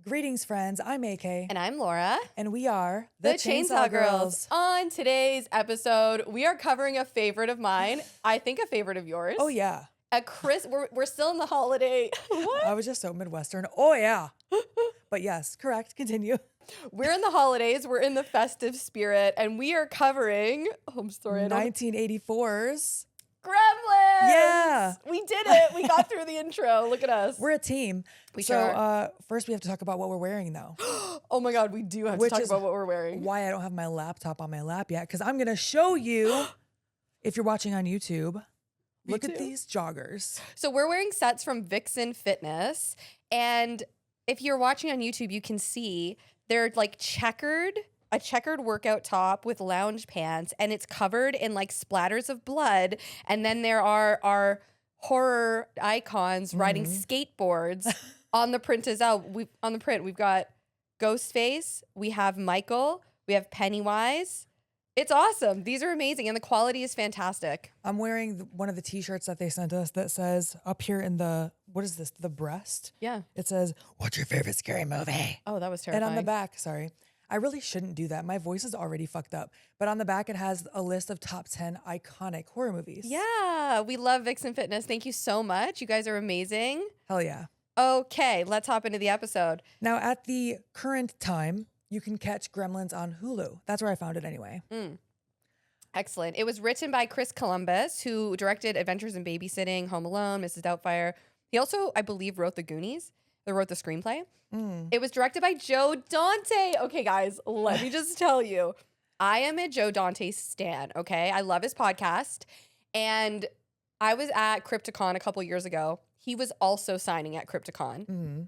Greetings, friends. I'm AK. And I'm Laura. And we are the Chainsaw Girls. On today's episode, we are covering a favorite of mine. I think a favorite of yours. Oh, yeah. We're still in the holiday. What? I was just so Midwestern. Oh, yeah. But yes, correct. Continue. We're in the holidays. We're in the festive spirit. And we are covering, 1984's Gremlins. Yeah. We did it. We got through the intro. Look at us. We're a team. First we have to talk about what we're wearing, though. Oh my God, we do have to talk about what we're wearing. Why I don't have my laptop on my lap yet, because I'm going to show you, if you're watching on YouTube, look at these joggers. So we're wearing sets from Vixen Fitness. And if you're watching on YouTube, you can see they're like a checkered workout top with lounge pants, and it's covered in like splatters of blood. And then there are our horror icons riding skateboards on the print as well. On the print, we've got Ghostface, we have Michael, we have Pennywise. It's awesome. These are amazing, and the quality is fantastic. I'm wearing one of the t-shirts that they sent us that says up here in the, what is this, the breast? Yeah. It says, "What's your favorite scary movie?" Oh, that was terrifying. And on the back, sorry, I really shouldn't do that. My voice is already fucked up. But on the back, it has a list of top 10 iconic horror movies. Yeah, we love Vixen Fitness. Thank you so much. You guys are amazing. Hell yeah. Okay, let's hop into the episode. Now, at the current time, you can catch Gremlins on Hulu. That's where I found it anyway. Excellent. It was written by Chris Columbus, who directed Adventures in Babysitting, Home Alone, Mrs. Doubtfire. He also, I believe, wrote The Goonies. They wrote the screenplay. It was directed by Joe Dante. Okay, guys, let me just tell you. I am a Joe Dante stan, okay? I love his podcast. And I was at Crypticon a couple years ago. He was also signing at Crypticon.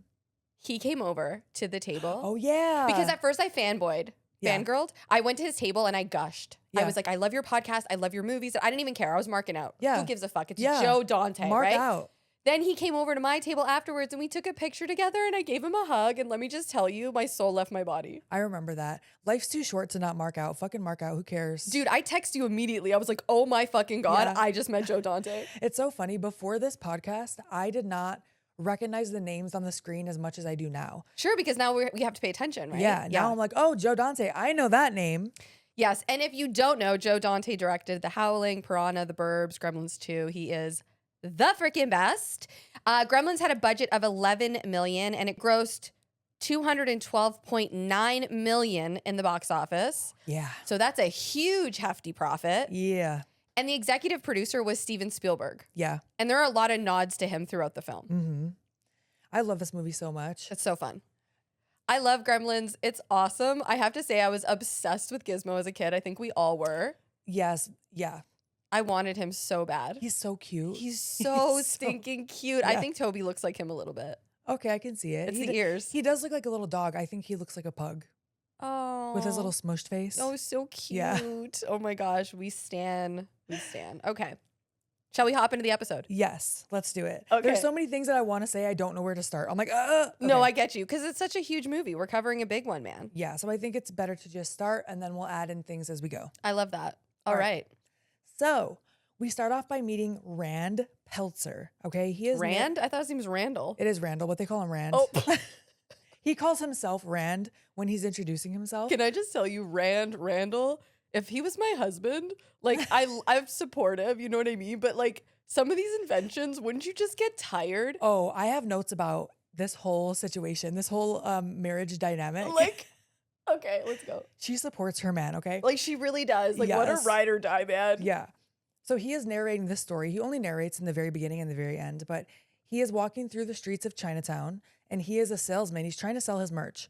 He came over to the table. Oh, yeah. Because at first I fangirled. I went to his table and I gushed. Yeah. I was like, I love your podcast. I love your movies. I didn't even care. I was marking out. Yeah. Who gives a fuck? It's Joe Dante, Mark right? out. Then he came over to my table afterwards and we took a picture together and I gave him a hug. And let me just tell you, my soul left my body. I remember that. Life's too short to not mark out. Fucking mark out. Who cares? Dude, I text you immediately. I was like, oh my fucking God, Yeah. I just met Joe Dante. It's so funny. Before this podcast, I did not recognize the names on the screen as much as I do now. Sure, because now we have to pay attention, right? Yeah. Now I'm like, oh, Joe Dante. I know that name. Yes, and if you don't know, Joe Dante directed The Howling, Piranha, The Burbs, Gremlins 2. He is the freaking best. Gremlins had a budget of $11 million, and it grossed $212.9 million in the box office. Yeah. So that's a huge, hefty profit. Yeah. And the executive producer was Steven Spielberg. Yeah. And there are a lot of nods to him throughout the film. I love this movie so much. It's so fun. I love Gremlins. It's awesome. I have to say, I was obsessed with Gizmo as a kid. I think we all were. Yes. Yeah. I wanted him so bad. He's so cute. He's so stinking cute. Yeah. I think Toby looks like him a little bit. Okay, I can see it. It's the ears. He does look like a little dog. I think he looks like a pug. Oh. With his little smushed face. Oh, so cute. Yeah. Oh my gosh. We stan. Okay. Shall we hop into the episode? Yes, let's do it. Okay. There's so many things that I want to say. I don't know where to start. I'm like, okay. No, I get you. Because it's such a huge movie. We're covering a big one, man. Yeah, so I think it's better to just start and then we'll add in things as we go. I love that. All right. So we start off by meeting Rand Peltzer. Okay, he is Rand? I thought his name was Randall. It is Randall, but they call him Rand. Oh. He calls himself Rand when he's introducing himself. Can I just tell you, Randall, if he was my husband, like I'm supportive, you know what I mean? But like some of these inventions, wouldn't you just get tired? Oh, I have notes about this whole situation, this whole marriage dynamic. Like, okay, let's go. She supports her man, okay? Like she really does. Like what a ride or die, man. Yeah. So he is narrating this story. He only narrates in the very beginning and the very end, but he is walking through the streets of Chinatown and he is a salesman. He's trying to sell his merch.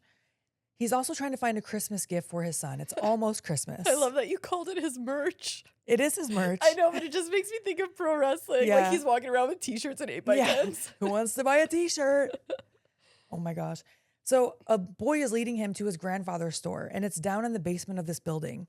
He's also trying to find a Christmas gift for his son. It's almost Christmas. I love that you called it his merch. It is his merch. I know, but it just makes me think of pro wrestling. Yeah. Like he's walking around with t-shirts and 8x10s. Who wants to buy a t-shirt? Oh my gosh. So a boy is leading him to his grandfather's store and it's down in the basement of this building.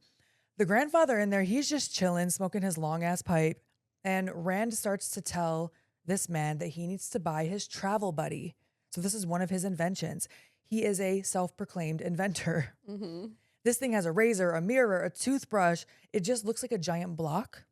The grandfather in there, he's just chilling, smoking his long ass pipe. And Rand starts to tell this man that he needs to buy his travel buddy. So this is one of his inventions. He is a self-proclaimed inventor. This thing has a razor, a mirror, a toothbrush. It just looks like a giant block.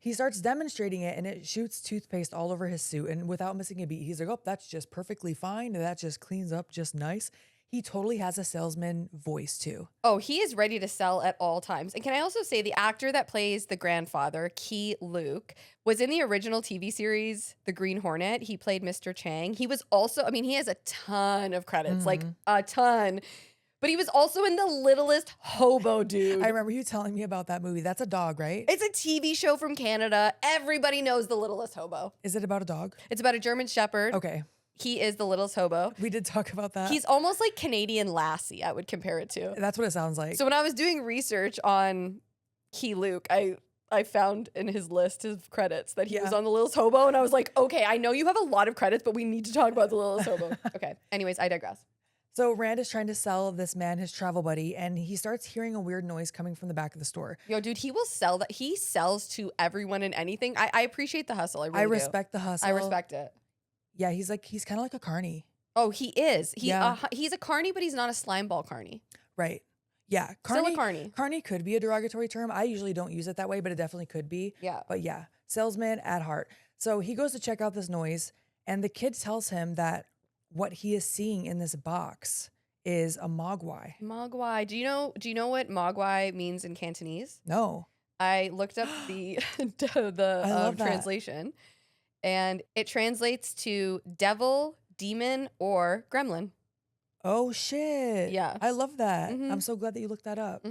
He starts demonstrating it and it shoots toothpaste all over his suit. And without missing a beat, he's like, oh, that's just perfectly fine. That just cleans up just nice. He totally has a salesman voice too. Oh, he is ready to sell at all times. And can I also say the actor that plays the grandfather, Key Luke, was in the original TV series, The Green Hornet. He played Mr. Chang. He was also, I mean, he has a ton of credits, like a ton. But he was also in The Littlest Hobo, dude. I remember you telling me about that movie. That's a dog, right? It's a TV show from Canada. Everybody knows The Littlest Hobo. Is it about a dog? It's about a German Shepherd. Okay. He is the littlest hobo. We did talk about that. He's almost like Canadian Lassie, I would compare it to. That's what it sounds like. So when I was doing research on Key Luke, I found in his list of credits that he was on The Littlest Hobo, and I was like, okay, I know you have a lot of credits, but we need to talk about The Littlest Hobo. Okay. Anyways, I digress. So Rand is trying to sell this man his travel buddy, and he starts hearing a weird noise coming from the back of the store. Yo, dude, he will sell that. He sells to everyone and anything. I appreciate the hustle. I really do. respect the hustle. I respect it. Yeah, he's kind of like a carny. Oh, he is. He's a carny, but he's not a slimeball carny. Right. Yeah. Still a carny. Carny could be a derogatory term. I usually don't use it that way, but it definitely could be. Yeah. But yeah, salesman at heart. So he goes to check out this noise, and the kid tells him that what he is seeing in this box is a mogwai. Mogwai. Do you know what mogwai means in Cantonese? No. I looked up the translation, and it translates to devil, demon, or gremlin. Oh shit. Yeah. I love that. I'm so glad that you looked that up.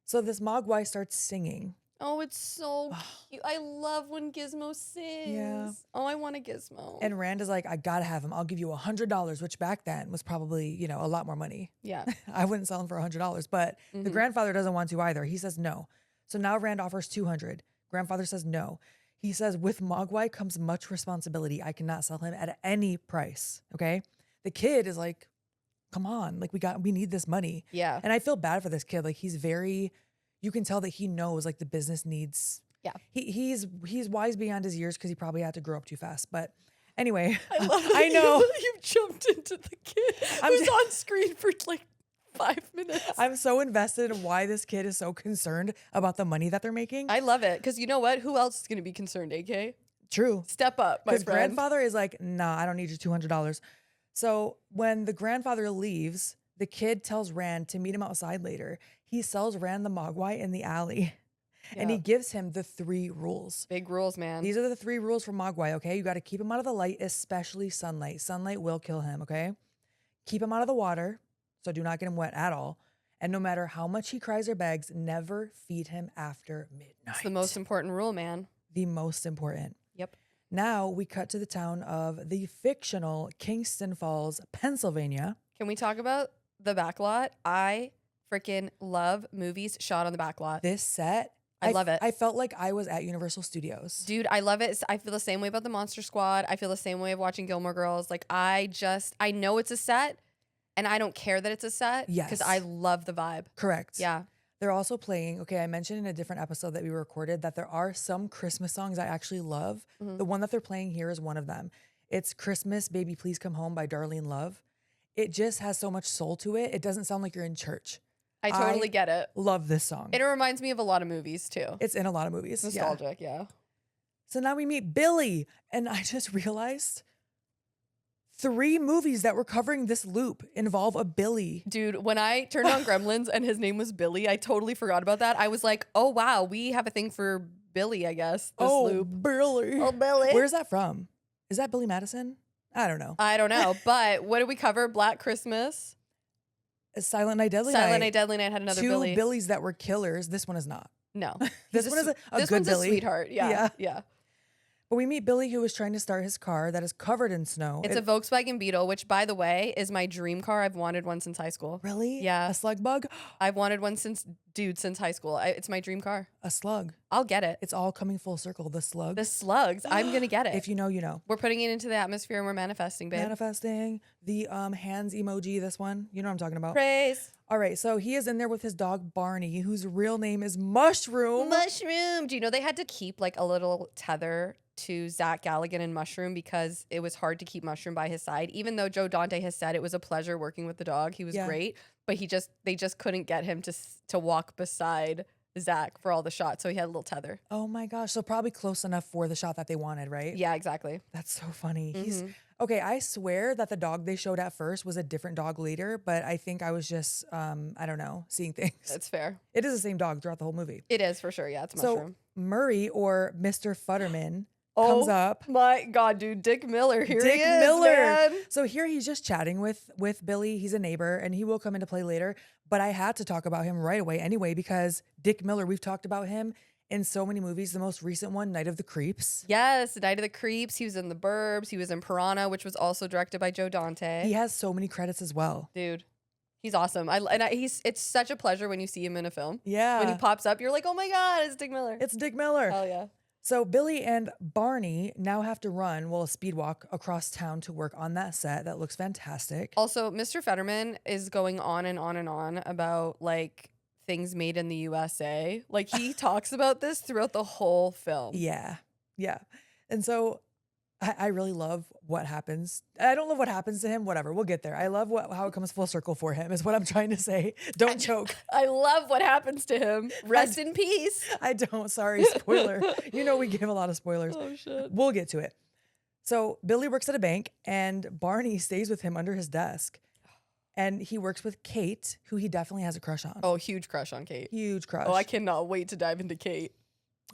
So this mogwai starts singing. Oh, it's so cute. I love when Gizmo sings. Yeah. Oh, I want a Gizmo. And Rand is like, I gotta have him. I'll give you $100, which back then was probably, a lot more money. Yeah. I wouldn't sell him for $100, but the grandfather doesn't want to either. He says no. So now Rand offers 200. Grandfather says no. He says, with Mogwai comes much responsibility. I cannot sell him at any price. Okay. The kid is like, come on, like we need this money. Yeah. And I feel bad for this kid. Like you can tell that he knows like the business needs. Yeah. He's wise beyond his years because he probably had to grow up too fast. But anyway, I love I know. You jumped into the kid who's on screen for like 5 minutes. I'm so invested in why this kid is so concerned about the money that they're making. I love it. Because you know what? Who else is going to be concerned, AK? True. Step up, my Because friend. grandfather is like, nah, I don't need your $200. So when the grandfather leaves, the kid tells Rand to meet him outside later. He sells Rand the Mogwai in the alley. And he gives him the 3 rules. Big rules, man. These are the 3 rules for Mogwai, okay? You got to keep him out of the light, especially sunlight. Sunlight will kill him, okay? Keep him out of the water, so do not get him wet at all. And no matter how much he cries or begs, never feed him after midnight. It's the most important rule, man. The most important. Yep. Now we cut to the town of the fictional Kingston Falls, Pennsylvania. Can we talk about the backlot? I freaking love movies shot on the backlot. This set, I love it. I felt like I was at Universal Studios. Dude, I love it. I feel the same way about the Monster Squad. I feel the same way of watching Gilmore Girls. Like I know it's a set and I don't care that it's a set. Yes. Because I love the vibe. Correct. Yeah. They're also playing, okay, I mentioned in a different episode that we recorded that there are some Christmas songs I actually love. The one that they're playing here is one of them. It's Christmas, Baby Please Come Home by Darlene Love. It just has so much soul to it. It doesn't sound like you're in church. I totally get it. Love this song. It reminds me of a lot of movies too. It's in a lot of movies. Nostalgic, yeah. So now we meet Billy. And I just realized 3 movies that were covering this loop involve a Billy. Dude, when I turned on Gremlins and his name was Billy, I totally forgot about that. I was like, oh, wow, we have a thing for Billy, I guess. This loop. Billy. Oh, Billy. Where's that from? Is that Billy Madison? I don't know. I don't know. But what did we cover? Black Christmas. Silent Night, Deadly Night. Silent Night, Deadly Night had another 2 Billy. Billies that were killers. This one is not. No. This one is a this good one's Billy. a sweetheart. Yeah. Yeah. But we meet Billy, who is trying to start his car that is covered in snow. It's a Volkswagen Beetle, which, by the way, is my dream car. I've wanted one since high school. Really? Yeah. A slug bug? I've wanted one since high school. It's my dream car. A slug. I'll get it. It's all coming full circle. The slug. The slugs. I'm going to get it. If you know, you know. We're putting it into the atmosphere and we're manifesting, babe. Manifesting. The hands emoji, this one. You know what I'm talking about. Praise. All right, so he is in there with his dog Barney, whose real name is Mushroom. Mushroom. Do you know they had to keep like a little tether to Zach Galligan and Mushroom because it was hard to keep Mushroom by his side? Even though Joe Dante has said it was a pleasure working with the dog, he was great, but they just couldn't get him to walk beside Zach for all the shots, so he had a little tether. Oh my gosh. So probably close enough for the shot that they wanted, right? Yeah, exactly. That's so funny. He's Mhm. okay. I swear that the dog they showed at first was a different dog later, but I think I was just, I don't know, seeing things. That's fair. It is the same dog throughout the whole movie. It is for sure. Yeah, it's a So mushroom. Murray or Mr. Futterman comes up. My God, dude, Dick Miller. Here Dick he is, Miller. man. So here he's just chatting with Billy. He's a neighbor and he will come into play later. But I had to talk about him right away anyway, because Dick Miller, we've talked about him in so many movies. The most recent one, Night of the Creeps. Yes, Night of the Creeps. He was in The Burbs. He was in Piranha, which was also directed by Joe Dante. He has so many credits as well. Dude, he's awesome. It's such a pleasure when you see him in a film. Yeah. When he pops up, you're like, oh my God, it's Dick Miller. It's Dick Miller. Hell yeah. So Billy and Barney now have to run, a speed walk across town to work on that set. That looks fantastic. Also, Mr. Fetterman is going on and on and on about like things made in the USA. Like he talks about this throughout the whole film. Yeah. Yeah. And so I really love what happens. I don't love what happens to him. Whatever. We'll get there. I love how it comes full circle for him is what I'm trying to say. Don't choke. I love what happens to him. Rest in peace. I don't. Sorry. Spoiler. You know, we give a lot of spoilers. Oh shit. We'll get to it. So Billy works at a bank and Barney stays with him under his desk. And he works with Kate, who he definitely has a crush on. Oh, huge crush on Kate. Huge crush. Oh, I cannot wait to dive into Kate.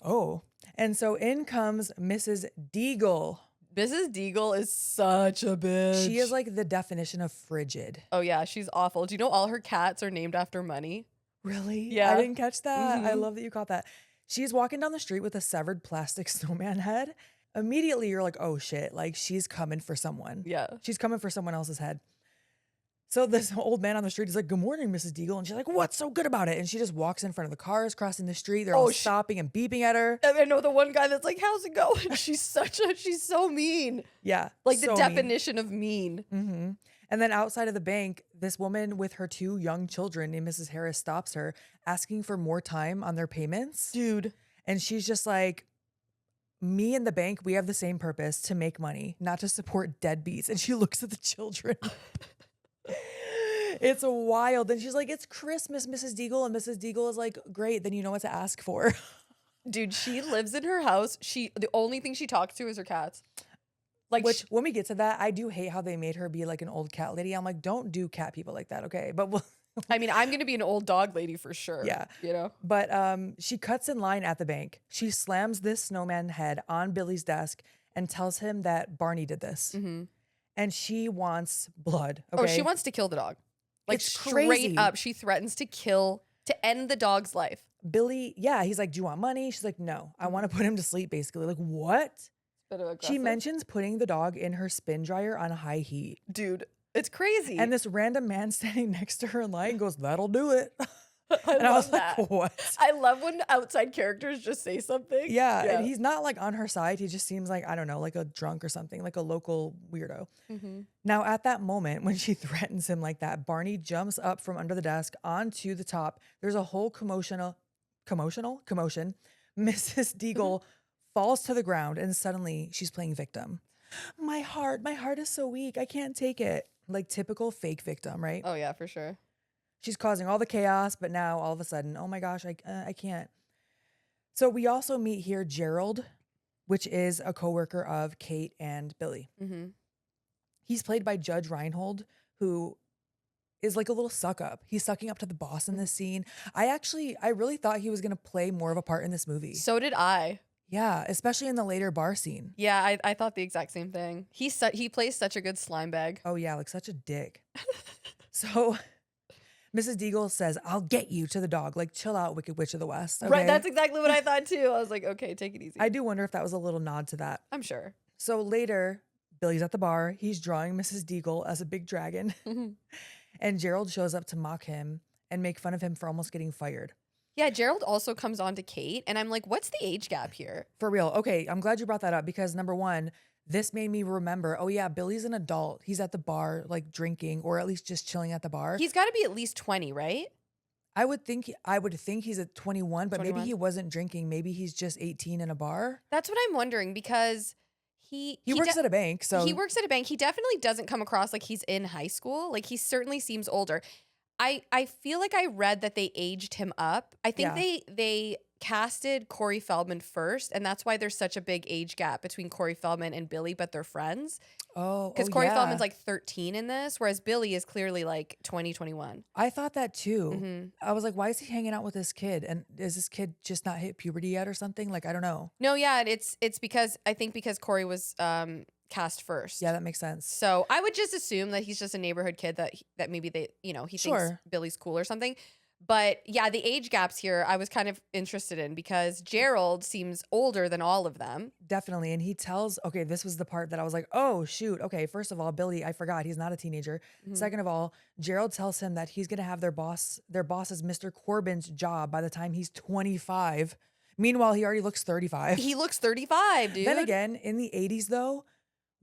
Oh. And so in comes Mrs. Deagle. Mrs. Deagle is such a bitch. She is like the definition of frigid. Oh yeah, she's awful. Do you know all her cats are named after money? Really? Yeah. I didn't catch that. I Mhm. love that you caught that. She's walking down the street with a severed plastic snowman head. Immediately you're like, oh shit, like she's coming for someone. Yeah. She's coming for someone else's head. So this old man on the street is like, good morning, Mrs. Deagle. And she's like, what's so good about it? And she just walks in front of the cars crossing the street. They're all stopping and beeping at her. And I know the one guy that's like, how's it going? she's so mean. Yeah. Like so the mean. definition of mean. Mm-hmm. And then outside of the bank, this woman with her 2 young children named Mrs. Harris stops her, asking for more time on their payments. Dude. And she's just like, me and the bank, we have the same purpose, to make money, not to support deadbeats. And she looks at the children. It's wild. And she's like, it's Christmas, Mrs. Deagle. And Mrs. Deagle is like, great, then you know what to ask for. Dude, she lives in her house. The only thing she talks to is her cats. Like, Which, when we get to that, I do hate how they made her be like an old cat lady. I'm like, don't do cat people like that, okay? But we'll I mean, I'm gonna be an old dog lady for sure. Yeah. You know? But she cuts in line at the bank. She slams this snowman head on Billy's desk and tells him that Barney did this. Mm-hmm. And she wants blood. Okay? Oh, she wants to kill the dog. Like It's straight crazy. up, she threatens to end the dog's life. Billy, yeah, he's like, do you want money? She's like, no, I want to put him to sleep, basically. Like, what? Bit of She aggressive. mentions putting the dog in her spin dryer on high heat. Dude, it's crazy. And this random man standing next to her in line goes, that'll do it. I And I was love that. like, what? I love when outside characters just say something. Yeah, and he's not like on her side. He just seems like, I don't know, like a drunk or something, like a local weirdo. Mm-hmm. Now, at that moment, when she threatens him like that, Barney jumps up from under the desk onto the top. There's a whole commotion. Mrs. Deagle falls to the ground and suddenly she's playing victim. My heart is so weak. I can't take it. Like typical fake victim, right? Oh yeah, for sure. She's causing all the chaos, but now all of a sudden, oh my gosh, I can't. So we also meet here Gerald, which is a coworker of Kate and Billy. Mm-hmm. He's played by Judge Reinhold, who is like a little suck up. He's sucking up to the boss in this scene. I really thought he was going to play more of a part in this movie. So did I. Yeah, especially in the later bar scene. Yeah, I thought the exact same thing. He plays such a good slime bag. Oh yeah, like such a dick. So Mrs. Deagle says, I'll get you to the dog. Like, chill out, Wicked Witch of the West. Okay? Right, that's exactly what I thought too. I was like, okay, take it easy. I do wonder if that was a little nod to that. I'm sure. So later, Billy's at the bar. He's drawing Mrs. Deagle as a big dragon. Mhm. And Gerald shows up to mock him and make fun of him for almost getting fired. Yeah, Gerald also comes on to Kate, and I'm like, what's the age gap here? For real. Okay, I'm glad you brought that up because number one, this made me remember, oh yeah, Billy's an adult. He's at the bar, like drinking or at least just chilling at the bar. He's got to be at least 20, right? I would think he's at 21, but 21. maybe he wasn't drinking. Maybe he's just 18 in a bar. That's what I'm wondering because he works at a bank, so he works at a bank. He definitely doesn't come across like he's in high school. Like he certainly seems older. I feel like I read that they aged him up. I think Yeah. they casted Corey Feldman first, and that's why there's such a big age gap between Corey Feldman and Billy, but they're friends. Oh Because Corey yeah. Feldman's like 13 in this, whereas Billy is clearly like 2021. I thought that too. Mm-hmm. I was like, why is he hanging out with this kid? And is this kid just not hit puberty yet or something? Like, I don't know. No, yeah, it's because I think because Corey was cast first. Yeah, that makes sense. So I would just assume that he's just a neighborhood kid that maybe they he thinks Sure. Billy's cool or something. But yeah, the age gaps here I was kind of interested in because Gerald seems older than all of them. Definitely. And he tells, okay, this was the part that I was like, oh, shoot. Okay, first of all, Billy, I forgot he's not a teenager. Mhm. Second of all, Gerald tells him that he's going to have their boss is Mr. Corbin's job by the time he's 25. Meanwhile, he already looks 35. He looks 35, dude. Then again, in the 80s, though,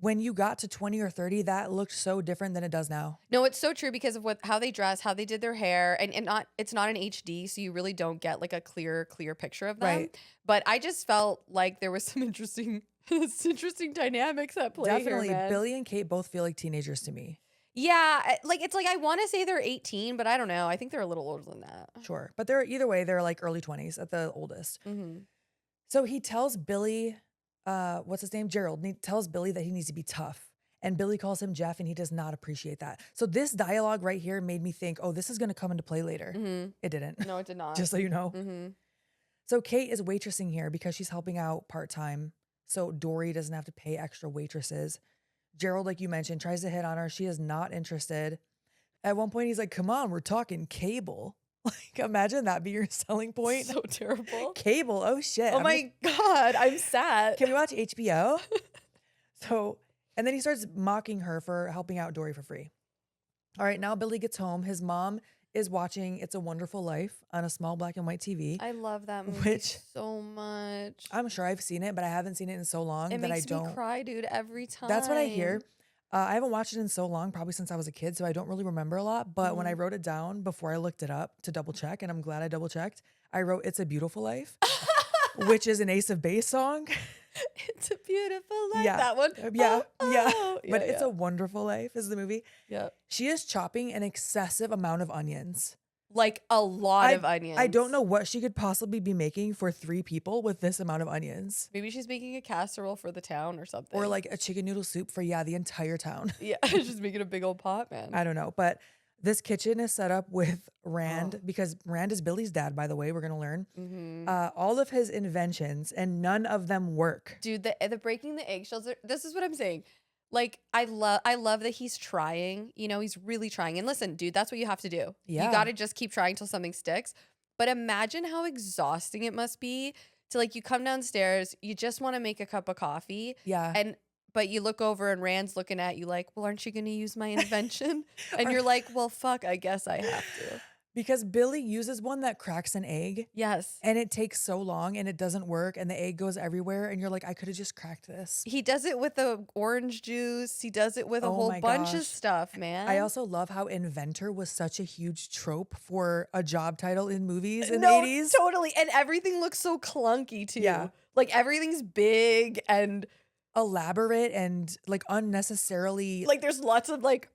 when you got to 20 or 30, that looked so different than it does now. No, it's so true because of how they dress, how they did their hair, and it's not an HD, so you really don't get like a clear picture of them. Right. But I just felt like there was some interesting dynamics at play Definitely. here, man. Billy and Kate both feel like teenagers to me. Yeah, it's like I want to say they're 18, but I don't know. I think they're a little older than that. Sure. But they're either way, they're like early 20s at the oldest. Mm-hmm. So he tells Billy, what's his name? Gerald. And he tells Billy that he needs to be tough. And Billy calls him Jeff and he does not appreciate that. So this dialogue right here made me think, oh, this is going to come into play later. Mm-hmm. It didn't. No, it did not. Just so you know. Mm-hmm. So Kate is waitressing here because she's helping out part-time. So Dory doesn't have to pay extra waitresses. Gerald, like you mentioned, tries to hit on her. She is not interested. At one point, he's like, come on, we're talking cable. Like, imagine that be your selling point. So terrible. Cable. Oh, shit. Oh my God, I'm sad. Can we watch HBO? And then he starts mocking her for helping out Dory for free. All right, now Billy gets home. His mom is watching It's a Wonderful Life on a small black and white TV. I love that movie Which- so much. I'm sure I've seen it, but I haven't seen it in so long It that I makes don't. me cry, dude, every time. That's what I hear. I haven't watched it in so long, probably since I was a kid, so I don't really remember a lot. But when I wrote it down before I looked it up to double check, and I'm glad I double checked, I wrote It's a Beautiful Life, which is an Ace of Base song. It's a beautiful life. Yeah. That one. Yeah, yeah. Oh, But It's a Wonderful Life is the movie. yeah. She is chopping an excessive amount of onions. Like a lot of onions. I don't know what she could possibly be making for 3 people with this amount of onions. Maybe she's making a casserole for the town or something. Or like a chicken noodle soup for, the entire town. yeah, she's making a big old pot, man. I don't know. But this kitchen is set up with Rand Oh. because Rand is Billy's dad, by the way, we're going to learn. Mm-hmm. All of his inventions and none of them work. Dude, the breaking the eggshells. This is what I'm saying. Like I love that he's trying. You know, he's really trying. And listen, dude, that's what you have to do. Yeah. You got to just keep trying till something sticks. But imagine how exhausting it must be to like you come downstairs, you just want to make a cup of coffee, Yeah. but you look over and Rand's looking at you like, well, aren't you going to use my invention? And you're like, well, fuck, I guess I have to. Because Billy uses one that cracks an egg. Yes. And it takes so long and it doesn't work and the egg goes everywhere and you're like, I could have just cracked this. He does it with the orange juice. He does it with a Oh whole my bunch of gosh. stuff, man. I also love how inventor was such a huge trope for a job title in movies in the no, 80s. totally. And everything looks so clunky too. Yeah. Like everything's big and Elaborate and like unnecessarily like there's lots of like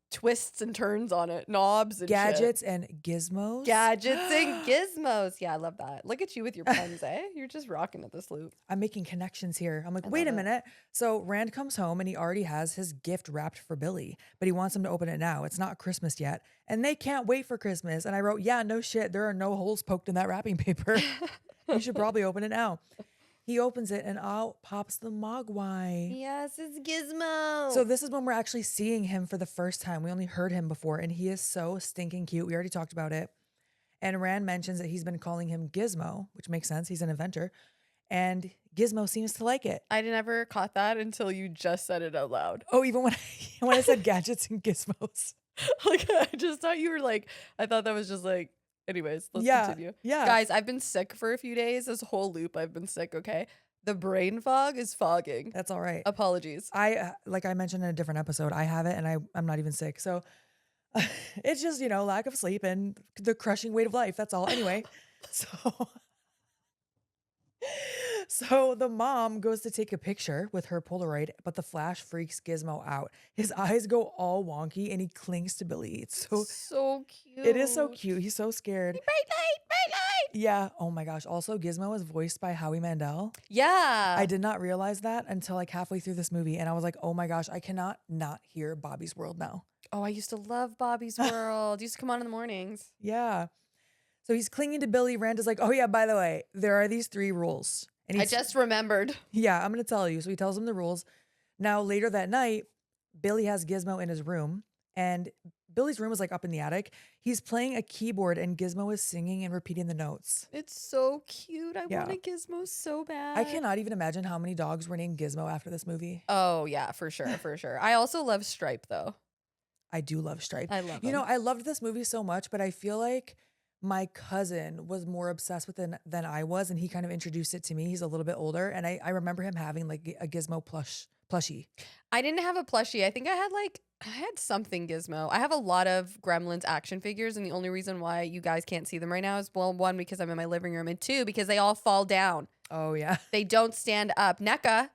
twists and turns on it, knobs and shit. gadgets and gizmos. Gadgets and gizmos. Yeah, I love that. Look at you with your puns, eh? You're just rocking at this loop. I'm making connections here. I'm like, I wait a love it. minute. So Rand comes home and he already has his gift wrapped for Billy, but he wants him to open it now. It's not Christmas yet. And they can't wait for Christmas. And I wrote, yeah, no shit. There are no holes poked in that wrapping paper. You should probably open it now. He opens it and out pops the Mogwai. Yes, it's Gizmo. So this is when we're actually seeing him for the first time. We only heard him before and he is so stinking cute. We already talked about it. And Rand mentions that he's been calling him Gizmo, which makes sense. He's an inventor. And Gizmo seems to like it. I never caught that until you just said it out loud. Oh, even when I said gadgets and gizmos. Like I just thought you were like, I thought that was just like, anyways, let's continue. Yeah. Guys, I've been sick for a few days. This whole loop, I've been sick, okay? The brain fog is fogging. That's all right. Apologies. Like I mentioned in a different episode, I have it and I'm not even sick. So it's just, lack of sleep and the crushing weight of life. That's all. Anyway, So the mom goes to take a picture with her Polaroid, but the flash freaks Gizmo out. His eyes go all wonky and he clings to Billy. So It is so cute. cute. He's so scared. Bright light, bright light. Yeah. Oh my gosh. Also, Gizmo is voiced by Howie Mandel. I Yeah. did not realize that until like halfway through this movie. And I was like, oh my gosh, I cannot not hear Bobby's World now. Oh, I used to love Bobby's World. Used to come on in the mornings. Yeah. So he's clinging to Billy. Rand is like, oh yeah, by the way, there are these 3 rules. And I he's, just remembered. yeah, I'm going to tell you. So he tells him the rules. Now, later that night, Billy has Gizmo in his room, and Billy's room is like up in the attic. He's playing a keyboard, and Gizmo is singing and repeating the notes. It's so cute. I Yeah. want a Gizmo so bad. I cannot even imagine how many dogs were named Gizmo after this movie. Oh, yeah, for sure, for sure. I also love Stripe, though. I do love Stripe. I love You know, him. I loved this movie so much, but I feel like my cousin was more obsessed with it than I was, and he kind of introduced it to me. He's a little bit older, and I remember him having like a Gizmo plushie. I didn't have a plushie. I think I had something Gizmo. I have a lot of Gremlins action figures, and the only reason why you guys can't see them right now is, well, 1, because I'm in my living room, and 2, because they all fall down. Oh yeah. They don't stand up. NECA,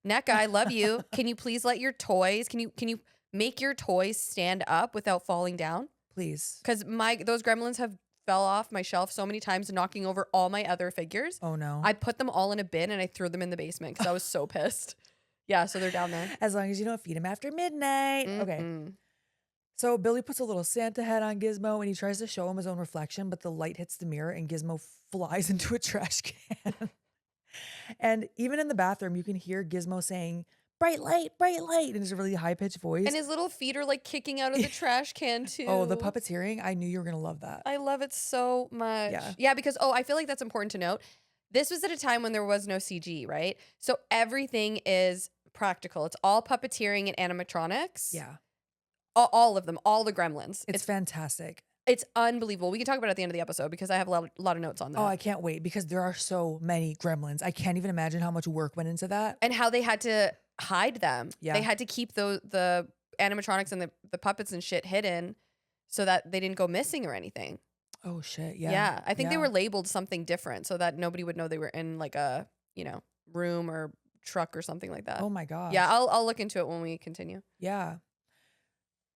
I love you. Can you please let your toys, can you make your toys stand up without falling down? Please. Because those Gremlins have fell off my shelf so many times, knocking over all my other figures. Oh no. I put them all in a bin and I threw them in the basement because I was so pissed. Yeah, so they're down there. As long as you don't feed him after midnight. Okay. Mm-mm. So Billy puts a little Santa hat on Gizmo and he tries to show him his own reflection, but the light hits the mirror and Gizmo flies into a trash can. And even in the bathroom, you can hear Gizmo saying, bright light, in his really high-pitched voice. And his little feet are like kicking out of the trash can too. Oh, the puppeteering. I knew you were going to love that. I love it so much. Yeah. Yeah, because, I feel like that's important to note. This was at a time when there was no CG, right? So everything is practical. It's all puppeteering and animatronics. Yeah. All of them, all the Gremlins. It's fantastic. It's unbelievable. We can talk about it at the end of the episode because I have a lot of notes on that. Oh, I can't wait because there are so many Gremlins. I can't even imagine how much work went into that. And how they had to hide them. Yeah. They had to keep the animatronics and the puppets and shit hidden so that they didn't go missing or anything. Oh shit, yeah. Yeah. I think they Yeah. were labeled something different so that nobody would know they were in like a, room or truck or something like that. Oh my gosh. Yeah, I'll look into it when we continue. Yeah.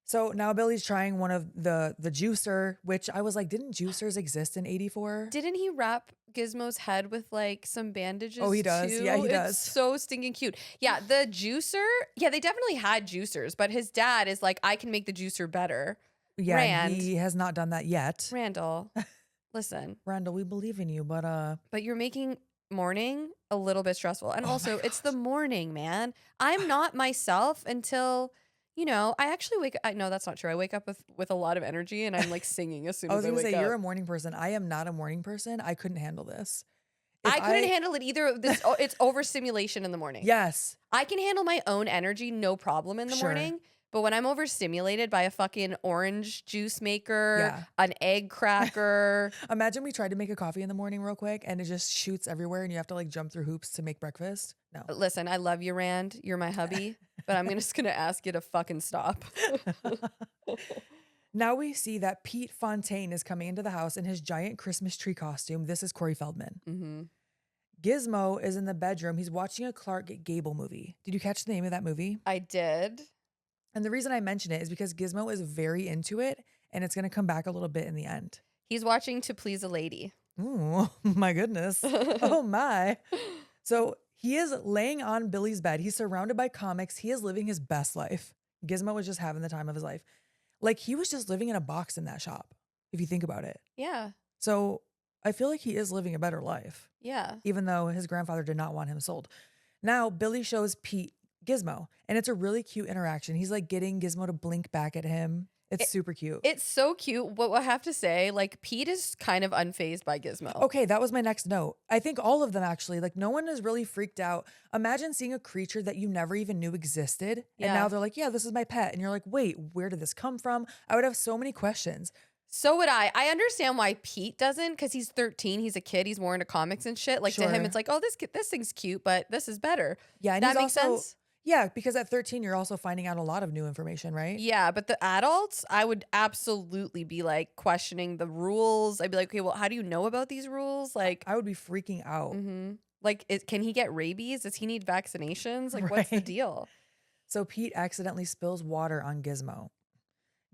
So now Billy's trying one of the juicer, which I was like, didn't juicers exist in 84? Didn't he wrap Gizmo's head with like some bandages? Oh, he does. Too? Yeah, he It's does. so stinking cute. Yeah, the juicer. Yeah, they definitely had juicers, but his dad is like, I can make the juicer better. Yeah, and Rand. he has not done that yet. Randall, listen, Randall, we believe in you, but but you're making morning a little bit stressful. And Oh my also, it's the gosh. morning, man. I'm not myself until, I actually wake up. No, that's not true. I wake up with a lot of energy and I'm like singing as soon I as was I gonna wake say up. you're a morning person. I am not a morning person. I couldn't handle this. I couldn't handle it either. It's overstimulation in the morning. Yes. I can handle my own energy, no problem in the Sure. morning. But when I'm overstimulated by a fucking orange juice maker, Yeah. an egg cracker, Imagine we tried to make a coffee in the morning real quick and it just shoots everywhere and you have to like jump through hoops to make breakfast. No. listen, I love you, Rand. You're my hubby, but I'm just gonna ask you to fucking stop. Now we see that Pete Fontaine is coming into the house in his giant Christmas tree costume. This is Corey Feldman. hmm Gizmo is in the bedroom. He's watching a Clark Gable movie. Did you catch the name of that movie? I did. And the reason I mention it is because Gizmo is very into it and it's going to come back a little bit in the end. He's watching To Please a Lady. Ooh, my goodness. Oh my. So he is laying on Billy's bed. He's surrounded by comics. He is living his best life. Gizmo was just having the time of his life. Like he was just living in a box in that shop, if you think about it. Yeah. So I feel like he is living a better life, Yeah. even though his grandfather did not want him sold. Now Billy shows Pete Gizmo, and it's a really cute interaction. He's like getting Gizmo to blink back at him. It's super cute. It's so cute. But I have to say, like, Pete is kind of unfazed by Gizmo. Okay, that was my next note. I think all of them actually, like no one is really freaked out. Imagine seeing a creature that you never even knew existed. And Yeah. now they're like, yeah, this is my pet. And you're like, wait, where did this come from? I would have so many questions. So would I. I understand why Pete doesn't, because he's 13. He's a kid. He's more into comics and shit. Like to him, Sure. it's like, oh, this thing's cute, but this is better. Yeah, and That he's makes also, sense. yeah, because at 13, you're also finding out a lot of new information, right? Yeah, but the adults, I would absolutely be like questioning the rules. I'd be like, okay, well, how do you know about these rules? Like, I would be freaking out. mhm. Like, can he get rabies? Does he need vaccinations? Like, what's the Right. deal? So Pete accidentally spills water on Gizmo.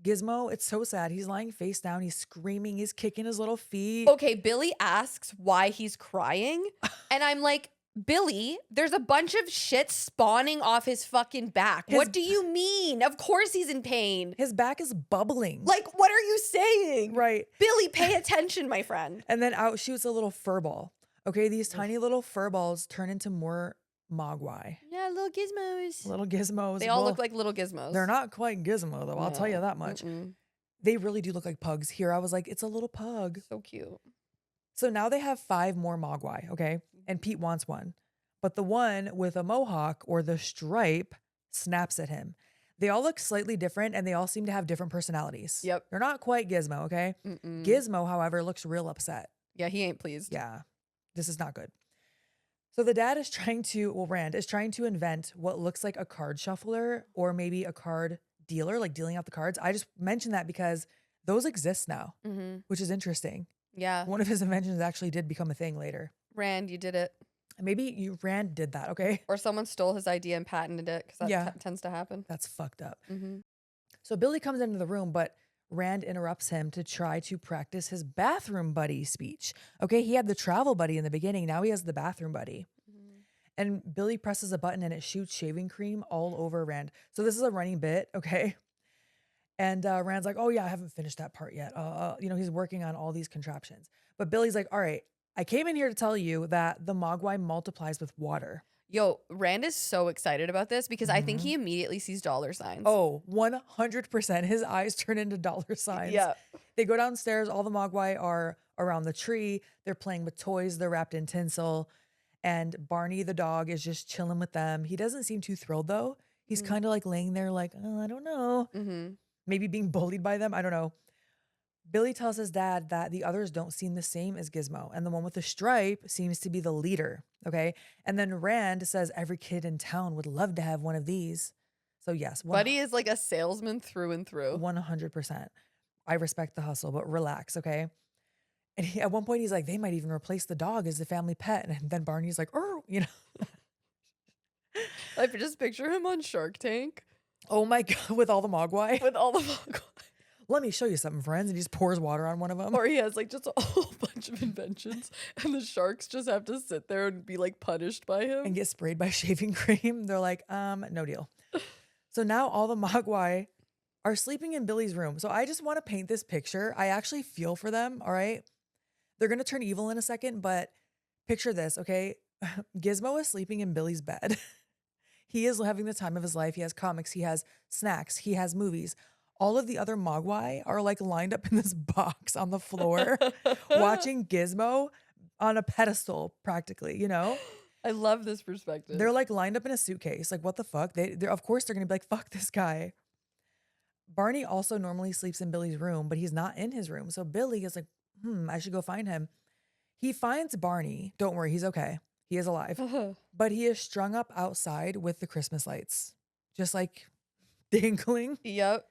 Gizmo, it's so sad. He's lying face down. He's screaming. He's kicking his little feet. Okay, Billy asks why he's crying. And I'm like, Billy, there's a bunch of shit spawning off his fucking back. His- What do you mean? Of course he's in pain. His back is bubbling. Like, what are you saying? Right. Billy, pay attention, my friend. And then out shoots a little fur ball. Okay, these tiny little fur balls turn into more mogwai. Yeah, little gizmos. Little gizmos. They all Well, look like little gizmos. they're not quite gizmo though, I'll tell you No. that much. Mm-mm. They really do look like pugs. Here I was like, it's a little pug. So cute. So now they have 5 more mogwai, okay? And Pete wants one. But the one with a mohawk or the stripe snaps at him. They all look slightly different and they all seem to have different personalities. Yep. They're not quite Gizmo, okay? Mm-mm. Gizmo, however, looks real upset. Yeah, he ain't pleased. Yeah, this is not good. So the dad is Rand is trying to invent what looks like a card shuffler or maybe a card dealer, like dealing out the cards. I just mentioned that because those exist now, Mm-hmm. which is interesting. Yeah. One of his inventions actually did become a thing later. Rand, you did it. Maybe Rand did that, okay? Or someone stole his idea and patented it because that Yeah. tends to happen. That's fucked up. Mm-hmm. So Billy comes into the room, but Rand interrupts him to try to practice his bathroom buddy speech. Okay, he had the travel buddy in the beginning. Now he has the bathroom buddy. And Billy presses a button and it shoots shaving cream all over Rand. So this is a running bit, okay? And Rand's like, oh yeah, I haven't finished that part yet. He's working on all these contraptions. But Billy's like, all right, I came in here to tell you that the Mogwai multiplies with water. Yo, Rand is so excited about this because I think he immediately sees dollar signs. Oh, 100%. His eyes turn into dollar signs. yeah. They go downstairs. All the Mogwai are around the tree. They're playing with toys. They're wrapped in tinsel. And Barney, the dog, is just chilling with them. He doesn't seem too thrilled, though. He's kind of like laying there like, oh, I don't know. Mm-hmm. Maybe being bullied by them. I don't know. Billy tells his dad that the others don't seem the same as Gizmo. And the one with the stripe seems to be the leader. Okay. And then Rand says every kid in town would love to have one of these. So, yes. Buddy is like a salesman through and through. 100%. I respect the hustle, but relax. Okay. And at one point, he's like, they might even replace the dog as the family pet. And then Barney's like, oh, I just picture him on Shark Tank oh my God, with all the Mogwai. with all the Mogwai. Let me show you something, friends. And he just pours water on one of them. Or he has like just a whole bunch of inventions and the sharks just have to sit there and be like punished by him. And get sprayed by shaving cream. They're like, no deal. So now all the Mogwai are sleeping in Billy's room. So I just want to paint this picture. I actually feel for them, all right? They're going to turn evil in a second, but picture this, okay? Gizmo is sleeping in Billy's bed. He is having the time of his life. He has comics, he has snacks, he has movies. All of the other Mogwai are like lined up in this box on the floor watching Gizmo on a pedestal practically, you know? I love this perspective. They're like lined up in a suitcase. Like, what the fuck? They're of course they're gonna be like, fuck this guy. Barney also normally sleeps in Billy's room, but he's not in his room. So Billy is like, I should go find him. He finds Barney. Don't worry, he's okay. He is alive. But he is strung up outside with the Christmas lights, just like dangling. Yep.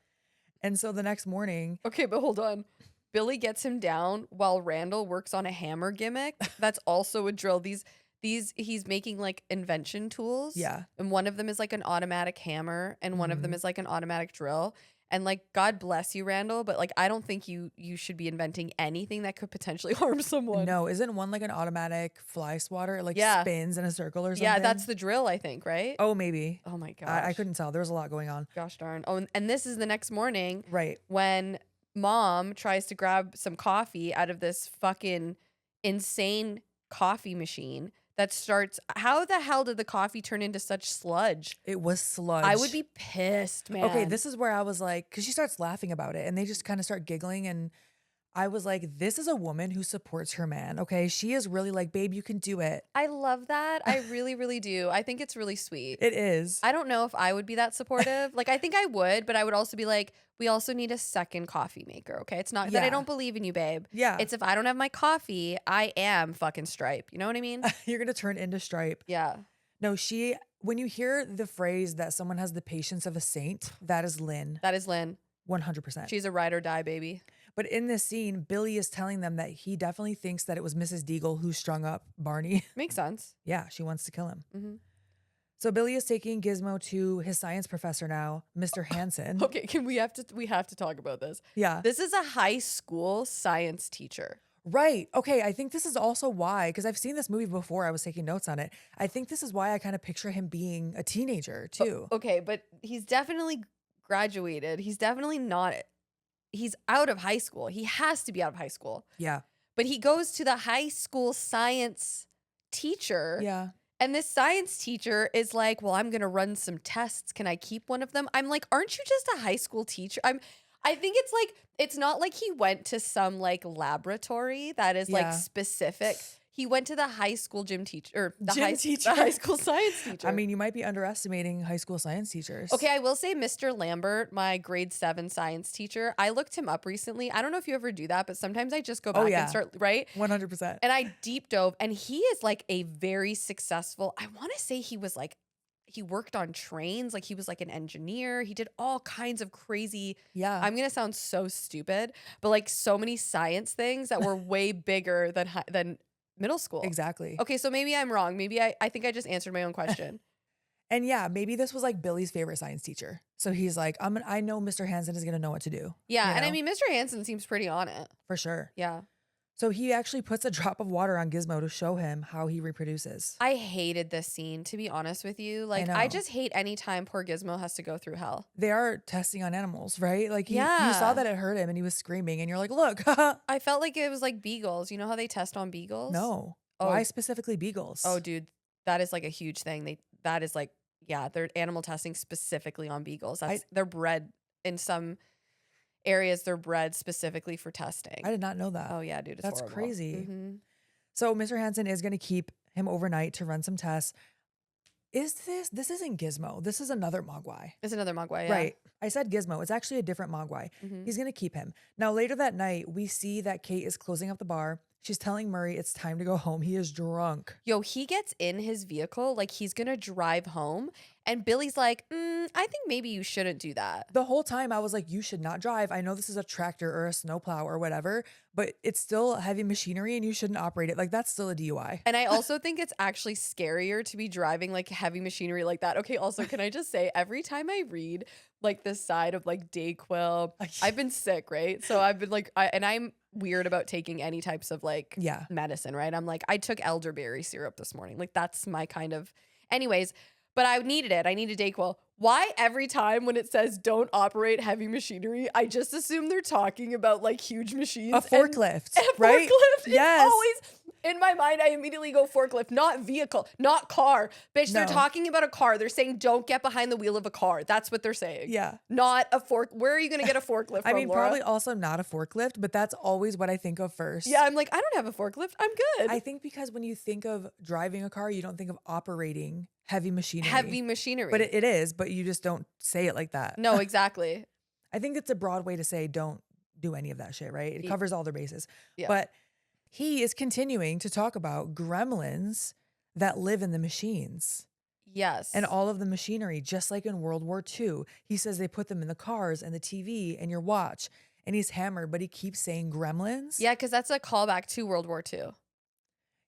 And so the next morning, Okay, but hold on. Billy gets him down while Randall works on a hammer gimmick. That's also a drill. These he's making like invention tools. yeah, And one of them is like an automatic hammer and one of them is like an automatic drill. And like, God bless you, Randall, but like I don't think you should be inventing anything that could potentially harm someone. no, isn't one like an automatic fly swatter? It like Yeah. spins in a circle or something. Yeah, that's the drill, I think, right? oh maybe. Oh my gosh. I couldn't tell. There was a lot going on. Gosh darn. Oh, and this is the next morning Right. when Mom tries to grab some coffee out of this fucking insane coffee machine that starts. How the hell did the coffee turn into such sludge? It was sludge. I would be pissed, man. Okay, this is where I was like, because she starts laughing about it and they just kind of start giggling. And I was like, this is a woman who supports her man. Okay. She is really like, babe, you can do it. I love that. I really, really do. I think it's really sweet. It is. I don't know if I would be that supportive. Like, I think I would, but I would also be like, we also need a second coffee maker. Okay. It's not that I Yeah. don't believe in you, babe. Yeah. It's if I don't have my coffee, I am fucking Stripe. You know what I mean? You're going to turn into Stripe. Yeah. No, when you hear the phrase that someone has the patience of a saint, that is Lynn. That is Lynn. 100%. She's a ride or die baby. But in this scene, Billy is telling them that he definitely thinks that it was Mrs. Deagle who strung up Barney. Makes sense. Yeah, she wants to kill him. Mm-hmm. So Billy is taking Gizmo to his science professor now, Mr. Hansen. Okay, we have to talk about this. Yeah. This is a high school science teacher. Right. Okay, I think this is also why, because I've seen this movie before, I was taking notes on it. I think this is why I kind of picture him being a teenager too. Okay, but he's definitely graduated. He's definitely not. He's out of high school. He has to be out of high school. Yeah. But he goes to the high school science teacher. Yeah. And this science teacher is like, well, I'm going to run some tests. Can I keep one of them? I'm like, aren't you just a high school teacher? I think it's like, it's not like he went to some like laboratory that is like specific. He went to the high school gym teacher, or the high school science teacher. I mean, you might be underestimating high school science teachers. Okay, I will say Mr. Lambert, my grade 7 science teacher, I looked him up recently. I don't know if you ever do that, but sometimes I just go back and start, right? 100%. And I deep dove, and he is like a very successful, I want to say he was like, he worked on trains, like he was like an engineer. He did all kinds of crazy, I'm going to sound so stupid, but like so many science things that were way bigger than middle school. Exactly. Okay, so maybe I'm wrong. Maybe I think I just answered my own question. And yeah, maybe this was like Billy's favorite science teacher. So he's like, I know Mr. Hansen is going to know what to do. Yeah, you and know? I mean, Mr. Hansen seems pretty on it. For sure. Yeah. So he actually puts a drop of water on Gizmo to show him how he reproduces. I hated this scene, to be honest with you. Like, I just hate any time poor Gizmo has to go through hell. They are testing on animals, right? Like, you saw that it hurt him and he was screaming and you're like, look. I felt like it was like beagles. You know how they test on beagles? No. Why specifically beagles? Oh, dude, that is like a huge thing. That is like, yeah, they're animal testing specifically on beagles. They're bred in some areas. They're bred specifically for testing. I did not know that. Oh yeah, dude, it's That's horrible. crazy. Mm-hmm. So Mr. Hansen is going to keep him overnight to run some tests. This isn't Gizmo. This is another Mogwai. It's another Mogwai, yeah. Right. I said Gizmo. It's actually a different Mogwai. Mm-hmm. He's going to keep him. Now, later that night, we see that Kate is closing up the bar. She's telling Murray it's time to go home. He is drunk. Yo, he gets in his vehicle like he's going to drive home. And Billy's like, I think maybe you shouldn't do that. The whole time I was like, you should not drive. I know this is a tractor or a snowplow or whatever, but it's still heavy machinery and you shouldn't operate it. Like, that's still a DUI. And I also think it's actually scarier to be driving like heavy machinery like that. Okay, also, can I just say, every time I read like this side of like Dayquil, I've been sick, right? So I've been like, I'm weird about taking any types of like medicine, right? I'm like, I took elderberry syrup this morning. Like, that's my kind of, anyways. But I needed it. I needed Dayquil. Why every time when it says don't operate heavy machinery, I just assume they're talking about like huge machines. A forklift, Forklift. right? Yes. It's always in my mind. I immediately go forklift, not vehicle, not car. Bitch, they're talking about a car. They're saying don't get behind the wheel of a car. That's what they're saying. Yeah. Not a fork. Where are you going to get a forklift from, I mean, Laura? probably also not a forklift, but that's always what I think of first. Yeah, I'm like, I don't have a forklift. I'm good. I think because when you think of driving a car, you don't think of operating heavy machinery. Heavy machinery. But it is, but you just don't say it like that. No, exactly. I think it's a broad way to say don't do any of that shit, right? It covers all their bases. Yeah. But he is continuing to talk about gremlins that live in the machines. Yes. And all of the machinery, just like in World War II. He says they put them in the cars and the TV and your watch. And he's hammered, but he keeps saying gremlins. Yeah, because that's a callback to World War II.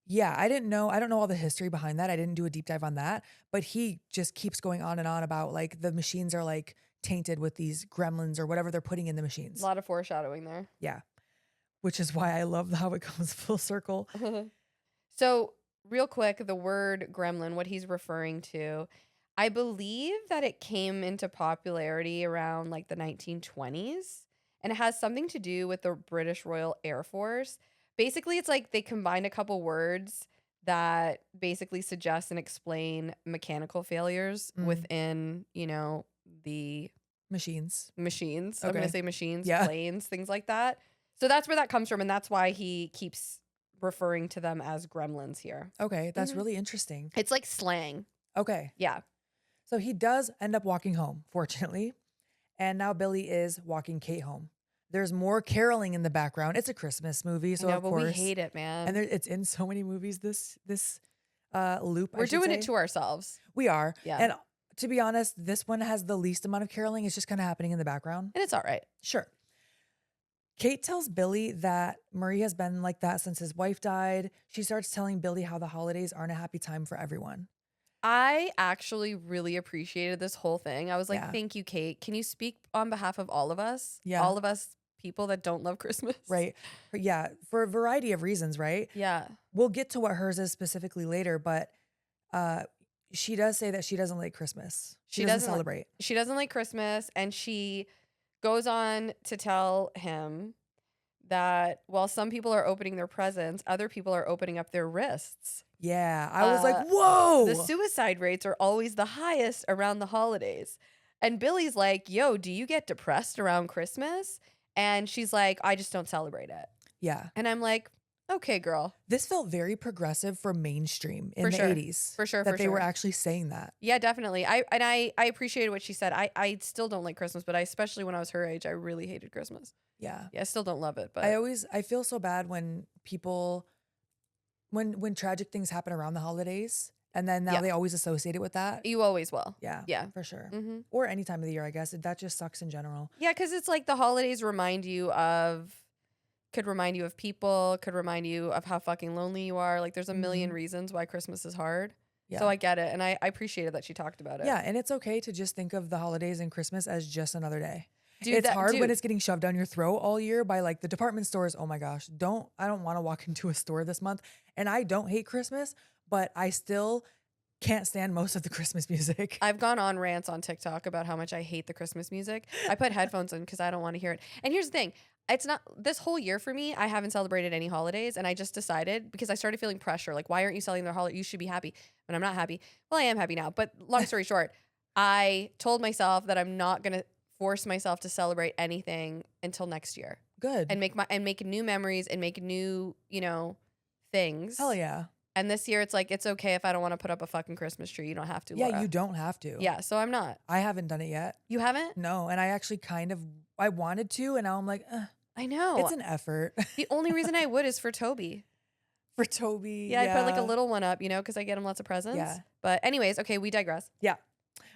Yeah, I don't know all the history behind that. I didn't do a deep dive on that, but he just keeps going on and on about like the machines are like tainted with these gremlins or whatever they're putting in the machines. A lot of foreshadowing there. Yeah. Which is why I love how it comes full circle. So real quick, the word gremlin, what he's referring to, I believe that it came into popularity around like the 1920s, and it has something to do with the British Royal Air Force. Basically, it's like they combined a couple words that basically suggest and explain mechanical failures within, the Machines. I'm Okay. going to say machines, Yeah. planes, things like that. So that's where that comes from, and that's why he keeps referring to them as gremlins here. Okay, that's really interesting. It's like slang. Okay. Yeah. So he does end up walking home, fortunately. And now Billy is walking Kate home. There's more caroling in the background. It's a Christmas movie, so I know, of but course. we hate it, man. And it's in so many movies, this loop. We're doing it to ourselves. We are. Yeah. And To be honest, this one has the least amount of caroling. It's just kind of happening in the background. And it's all right. Sure. Kate tells Billy that Murray has been like that since his wife died. She starts telling Billy how the holidays aren't a happy time for everyone. I actually really appreciated this whole thing. I was like, Yeah. thank you, Kate. Can you speak on behalf of all of us? Yeah. All of us people that don't love Christmas. Right. Yeah. For a variety of reasons, right? Yeah. We'll get to what hers is specifically later, but she does say that she doesn't like Christmas. She doesn't celebrate. She doesn't like Christmas, and she goes on to tell him that while some people are opening their presents, other people are opening up their wrists. Yeah. I was like, whoa. The suicide rates are always the highest around the holidays. And Billy's like, yo, do you get depressed around Christmas? And she's like, I just don't celebrate it. Yeah. And I'm like, okay, girl. This felt very progressive for mainstream in For the sure. 80s. For sure, That for they were sure. actually saying that. Yeah, definitely. I appreciated what she said. I still don't like Christmas, but especially when I was her age, I really hated Christmas. Yeah. Yeah, I still don't love it, but I feel so bad when people, when tragic things happen around the holidays and then now Yeah. they always associate it with that. you always will. Yeah. Yeah. For sure. Mm-hmm. Or any time of the year, I guess. That just sucks in general. Yeah, because it's like the holidays could remind you of people, could remind you of how fucking lonely you are. Like there's a million reasons why Christmas is hard. Yeah. So I get it. And I appreciated that she talked about it. Yeah. And it's okay to just think of the holidays and Christmas as just another day. Dude, It's hard when it's getting shoved down your throat all year by like the department stores. Oh my gosh. I don't want to walk into a store this month. And I don't hate Christmas, but I still can't stand most of the Christmas music. I've gone on rants on TikTok about how much I hate the Christmas music. I put headphones in because I don't want to hear it. And here's the thing. It's not this whole year for me. I haven't celebrated any holidays, and I just decided because I started feeling pressure. Like, why aren't you celebrating the holiday? You should be happy. But I'm not happy. Well, I am happy now. But long story short, I told myself that I'm not gonna force myself to celebrate anything until next year. Good. And make new memories and make new, things. Hell yeah. And this year it's like it's okay if I don't want to put up a fucking Christmas tree. You don't have to. Yeah, Laura. you don't have to. Yeah, so I'm not. I haven't done it yet. You haven't? No, and I actually I wanted to, and now I'm like, I know. it's an effort. The only reason I would is for Toby. For Toby. Yeah, I put like a little one up, because I get him lots of presents. Yeah. But anyways, okay, we digress. Yeah.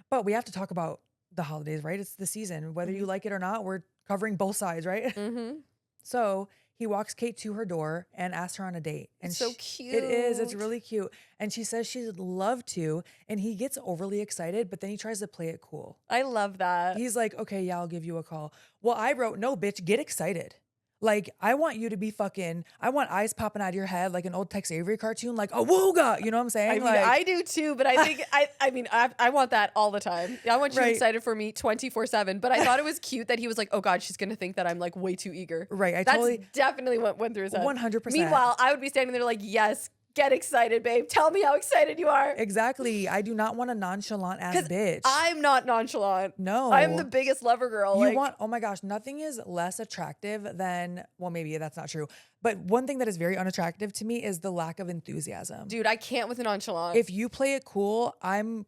But we have to talk about the holidays, right? It's the season. Whether you like it or not, we're covering both sides, right? Mm-hmm. So he walks Kate to her door and asks her on a date. And It's so cute. It is. It's really cute. And she says she'd love to. And he gets overly excited, but then he tries to play it cool. I love that. He's like, okay, yeah, I'll give you a call. Well, I wrote, no, bitch, get excited. Like, I want you to be I want eyes popping out of your head like an old Tex Avery cartoon, like, awooga. You know what I'm saying? I mean, like, I do too, but I think I want that all the time. I want you Right. excited for me 24/7. But I thought it was cute that he was like, "Oh God, she's gonna think that I'm like way too eager." Right. I That's totally, definitely what went through his head. 100%. Meanwhile, I would be standing there like, "Yes, get excited, babe. Tell me how excited you are." exactly. I do not want a nonchalant ass 'Cause bitch. I'm not nonchalant. No. I'm the biggest lover girl. You want, oh my gosh, nothing is less attractive than, well, maybe that's not true. But one thing that is very unattractive to me is the lack of enthusiasm. dude, I can't with a nonchalant. If you play it cool, I'm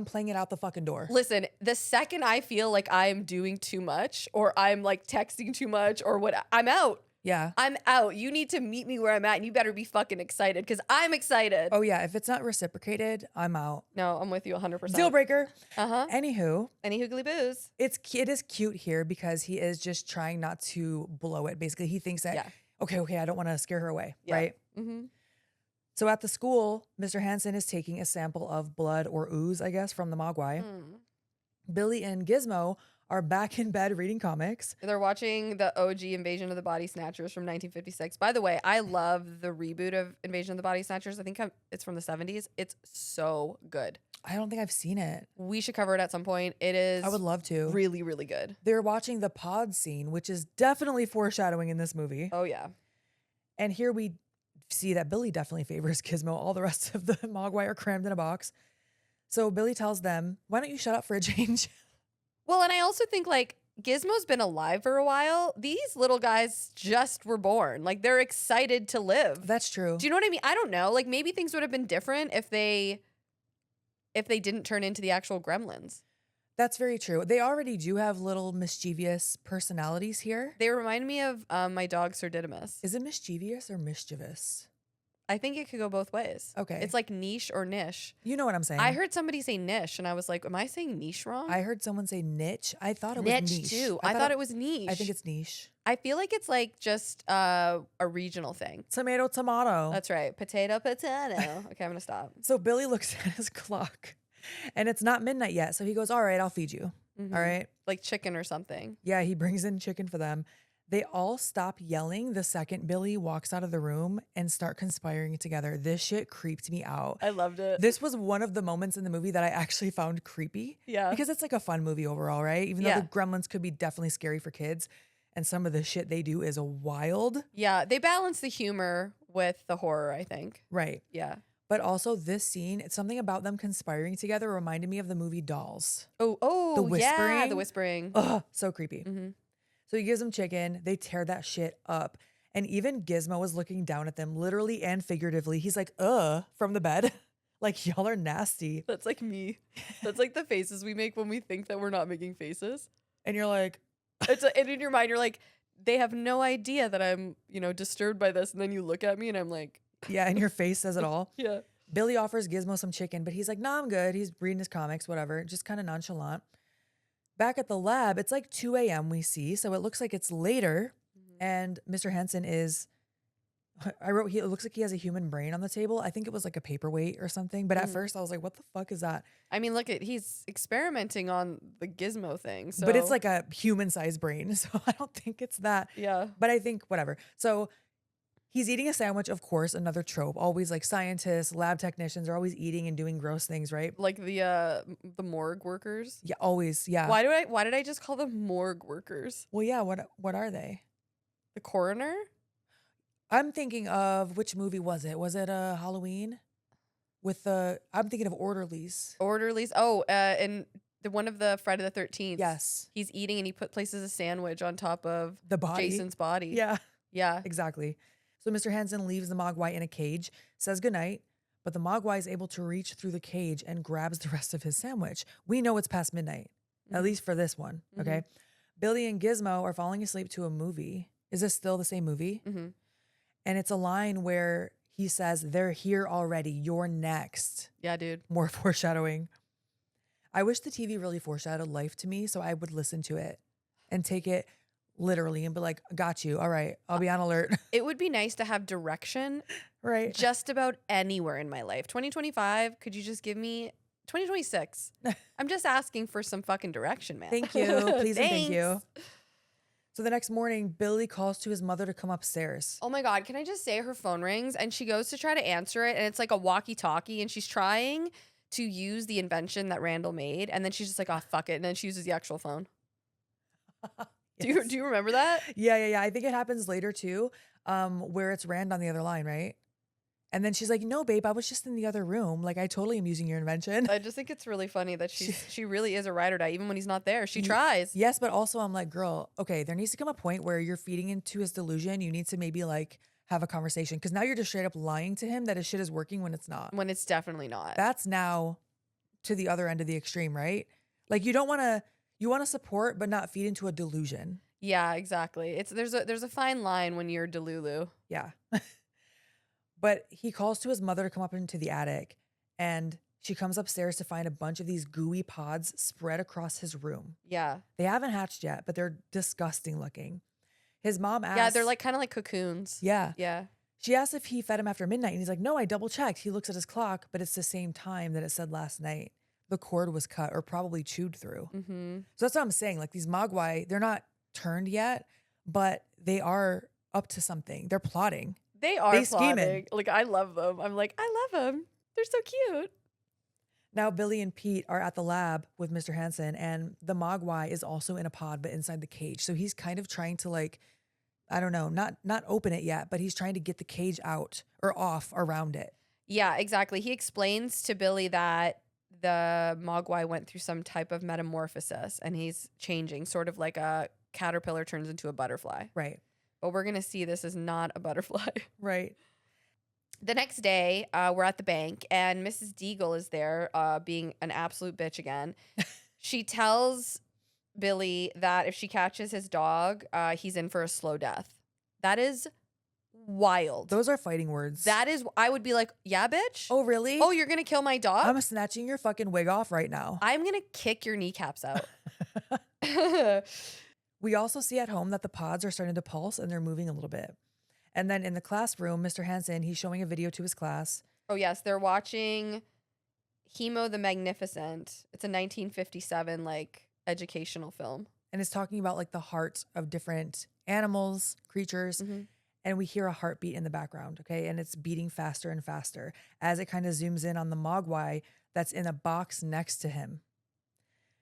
playing it out the fucking door. Listen, the second I feel like I'm doing too much or I'm like texting too much or what, I'm out. Yeah. I'm out. You need to meet me where I'm at and you better be fucking excited because I'm excited. Oh yeah. If it's not reciprocated, I'm out. No, I'm with you 100%. Deal breaker. Uh-huh. Anywho, Any hoogly boos. it is cute here because he is just trying not to blow it. Basically, he thinks that, Yeah. okay, I don't want to scare her away, Yeah. right? Mm-hmm. So at the school, Mr. Hansen is taking a sample of blood or ooze, I guess, from the Mogwai. Billy and Gizmo are back in bed reading comics. They're watching the OG Invasion of the Body Snatchers from 1956. By the way, I love the reboot of Invasion of the Body Snatchers. I think it's from the 70s. It's so good. I don't think I've seen it. We should cover it at some point. It is I would love to. really, really good. They're watching the pod scene, which is definitely foreshadowing in this movie. Oh, yeah. And here we see that Billy definitely favors Gizmo. All the rest of the Mogwai are crammed in a box. So Billy tells them, why don't you shut up for a change? Well, and I also think like Gizmo's been alive for a while. These little guys just were born. Like they're excited to live. That's true. Do you know what I mean? I don't know. Like maybe things would have been different if they didn't turn into the actual gremlins. That's very true. They already do have little mischievous personalities here. They remind me of my dog Sir Didymus. Is it mischievous or mischievous? I think it could go both ways. Okay. It's like niche or niche. You know what I'm saying. I heard somebody say niche and I was like, am I saying niche wrong? I heard someone say niche. I thought it was niche niche. too. I thought it was niche. I think it's niche. I feel like it's like just a regional thing. Tomato. That's right. Potato. Okay, I'm going to stop. So Billy looks at his clock and it's not midnight yet. So he goes, all right, I'll feed you. Mhm. All right. Like chicken or something. Yeah, he brings in chicken for them. They all stop yelling the second Billy walks out of the room and start conspiring together. This shit creeped me out. I loved it. This was one of the moments in the movie that I actually found creepy. Yeah. Because it's like a fun movie overall, right? Even though Yeah. the Gremlins could be definitely scary for kids. And some of the shit they do is wild. Yeah. They balance the humor with the horror, I think. Right. Yeah. But also this scene, it's something about them conspiring together reminded me of the movie Dolls. Oh, The yeah. whispering. The whispering. Ugh, so creepy. Mhm. So he gives them chicken. They tear that shit up. And even Gizmo was looking down at them, literally and figuratively. He's like, from the bed. Like, y'all are nasty. That's like me. That's like the faces we make when we think that we're not making faces. And you're like, And in your mind, you're like, they have no idea that I'm, disturbed by this. And then you look at me and I'm like, yeah, and your face says it all. yeah. Billy offers Gizmo some chicken, but he's like, nah, I'm good. He's reading his comics, whatever, just kind of nonchalant. Back at the lab, it's like 2 a.m. we see, so it looks like it's later. And Mr. Henson is, it looks like he has a human brain on the table. I think it was like a paperweight or something. But at first I was like, what the fuck is that? I mean, he's experimenting on the gizmo thing. So. But it's like a human-sized brain, so I don't think it's that. Yeah. But I think whatever. So he's eating a sandwich, of course, another trope. Always like scientists, lab technicians are always eating and doing gross things, right? Like the morgue workers. Yeah, always. Yeah. Why did I just call them morgue workers? Well, yeah, what are they? The coroner? I'm thinking of which movie was it? Was it Halloween? I'm thinking of Orderlies. Orderlies. Oh, and the one of the Friday the 13th. Yes. He's eating and he places a sandwich on top of The body. Jason's body. Yeah, Yeah. exactly. So Mr. Hansen leaves the Mogwai in a cage, says goodnight, but the Mogwai is able to reach through the cage and grabs the rest of his sandwich. We know it's past midnight, at least for this one, okay? Billy and Gizmo are falling asleep to a movie. Is this still the same movie? Mm-hmm. And it's a line where he says, they're here already. You're next. Yeah, dude. More foreshadowing. I wish the TV really foreshadowed life to me so I would listen to it and take it literally and be like, got you. All right. I'll be on alert. It would be nice to have direction Right. just about anywhere in my life. 2025, could you just give me 2026? I'm just asking for some fucking direction, man. Thank you. Please and thank you. Thanks. So the next morning, Billy calls to his mother to come upstairs. Oh my God, can I just say her phone rings and she goes to try to answer it and it's like a walkie-talkie and she's trying to use the invention that Randall made and then she's just like, oh, fuck it. And then she uses the actual phone. Yes. Do you remember that? Yeah. I think it happens later too, where it's Rand on the other line, right? And then she's like, no, babe, I was just in the other room. Like, I totally am using your invention. I just think it's really funny that she really is a ride or die, even when he's not there. She tries. Yes, but also I'm like, girl, okay, there needs to come a point where you're feeding into his delusion. You need to maybe like have a conversation because now you're just straight up lying to him that his shit is working when it's not. When it's definitely not. That's now to the other end of the extreme, right? Like you want to support but not feed into a delusion. Yeah, exactly. There's a fine line when you're Delulu. Yeah. But he calls to his mother to come up into the attic and she comes upstairs to find a bunch of these gooey pods spread across his room. Yeah. They haven't hatched yet, but they're disgusting looking. His mom asks. Yeah, they're like kind of like cocoons. Yeah. Yeah. She asks if he fed him after midnight and he's like, no, I double checked. He looks at his clock, but it's the same time that it said last night. The cord was cut or probably chewed through. Mm-hmm. So that's what I'm saying. Like these Mogwai, they're not turned yet, but they are up to something. They're plotting. They are They plotting. scheming. Like, I love them. I'm like, I love them. They're so cute. Now Billy and Pete are at the lab with Mr. Hansen and the Mogwai is also in a pod, but inside the cage. So he's kind of trying to like, I don't know, not open it yet, but he's trying to get the cage out or off around it. Yeah, exactly. He explains to Billy that the Mogwai went through some type of metamorphosis and he's changing, sort of like a caterpillar turns into a butterfly. Right. But we're going to see this is not a butterfly. Right. The next day, we're at the bank, and Mrs. Deagle is there being an absolute bitch again. She tells Billy that if she catches his dog, he's in for a slow death. That is wild. Those are fighting words. That is, I would be like, yeah, bitch. Oh, really? Oh, you're gonna kill my dog? I'm snatching your fucking wig off right now. I'm gonna kick your kneecaps out. We also see at home that the pods are starting to pulse and they're moving a little bit. And then in the classroom, Mr. Hansen, he's showing a video to his class. Oh, yes. They're watching Hemo the Magnificent. It's a 1957, like, educational film. And it's talking about like the hearts of different animals, creatures. Mm-hmm. And we hear a heartbeat in the background, okay? And it's beating faster and faster as it kind of zooms in on the Mogwai that's in a box next to him.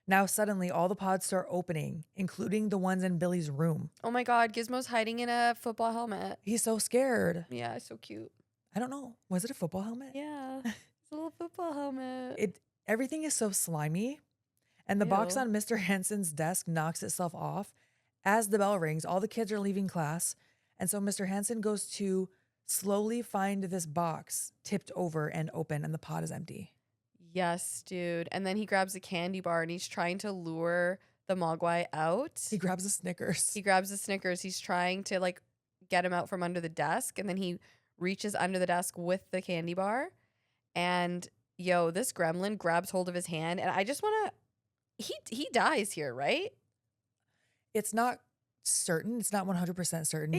Now, suddenly, all the pods start opening, including the ones in Billy's room. Oh my God, Gizmo's hiding in a football helmet. He's so scared. Yeah, it's so cute. I don't know. Was it a football helmet? Yeah, it's a little football helmet. Everything is so slimy. And the box Ew. on Mr. Hansen's desk knocks itself off. As the bell rings, all the kids are leaving class. And so Mr. Hansen goes to slowly find this box tipped over and open, and the pod is empty. Yes, dude. And then he grabs a candy bar and he's trying to lure the Mogwai out. He grabs a Snickers. He grabs the Snickers. He's trying to like get him out from under the desk. And then he reaches under the desk with the candy bar. And this gremlin grabs hold of his hand. And I just want to, he dies here, right? It's not certain. It's not 100% certain.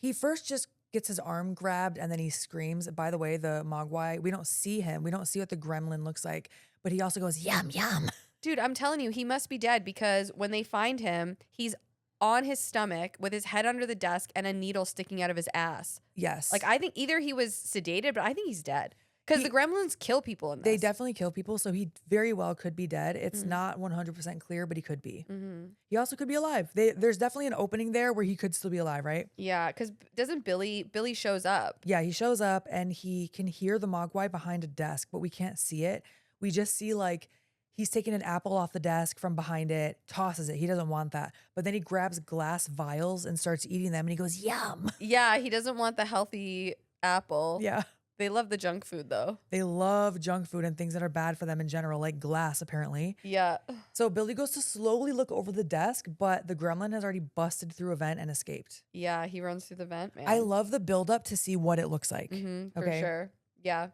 He first just gets his arm grabbed and then he screams. By the way, the Mogwai, we don't see him. We don't see what the gremlin looks like, but he also goes, yum, yum. Dude, I'm telling you, he must be dead because when they find him, he's on his stomach with his head under the desk and a needle sticking out of his ass. Yes. Like, I think either he was sedated, but I think he's dead. Because the gremlins kill people in this. They definitely kill people, so he very well could be dead. It's not 100% clear, but he could be. Mm-hmm. He also could be alive. There's definitely an opening there where he could still be alive, right? Yeah, because doesn't Billy shows up? Yeah, he shows up and he can hear the Mogwai behind a desk, but we can't see it. We just see like he's taking an apple off the desk from behind it, tosses it. He doesn't want that. But then he grabs glass vials and starts eating them and he goes, yum. Yeah, he doesn't want the healthy apple. Yeah. They love the junk food, though. They love junk food and things that are bad for them in general, like glass, apparently. Yeah. So Billy goes to slowly look over the desk, but the gremlin has already busted through a vent and escaped. Yeah, he runs through the vent, man. I love the buildup to see what it looks like. For sure. Yeah.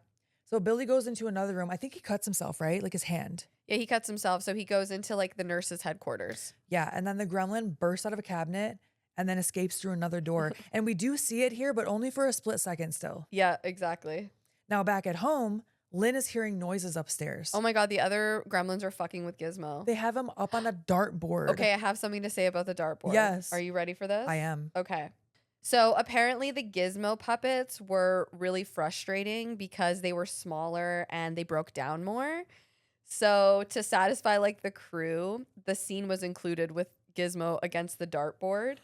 So Billy goes into another room. I think he cuts himself, right? Like his hand. Yeah, he cuts himself. So he goes into like the nurse's headquarters. Yeah. And then the gremlin bursts out of a cabinet and then escapes through another door. And we do see it here, but only for a split second still. Yeah, exactly. Now back at home, Lynn is hearing noises upstairs. Oh my God, the other gremlins are fucking with Gizmo. They have him up on a dartboard. Okay, I have something to say about the dartboard. Yes. Are you ready for this? I am. Okay. So apparently the Gizmo puppets were really frustrating because they were smaller and they broke down more. So to satisfy like the crew, the scene was included with Gizmo against the dartboard.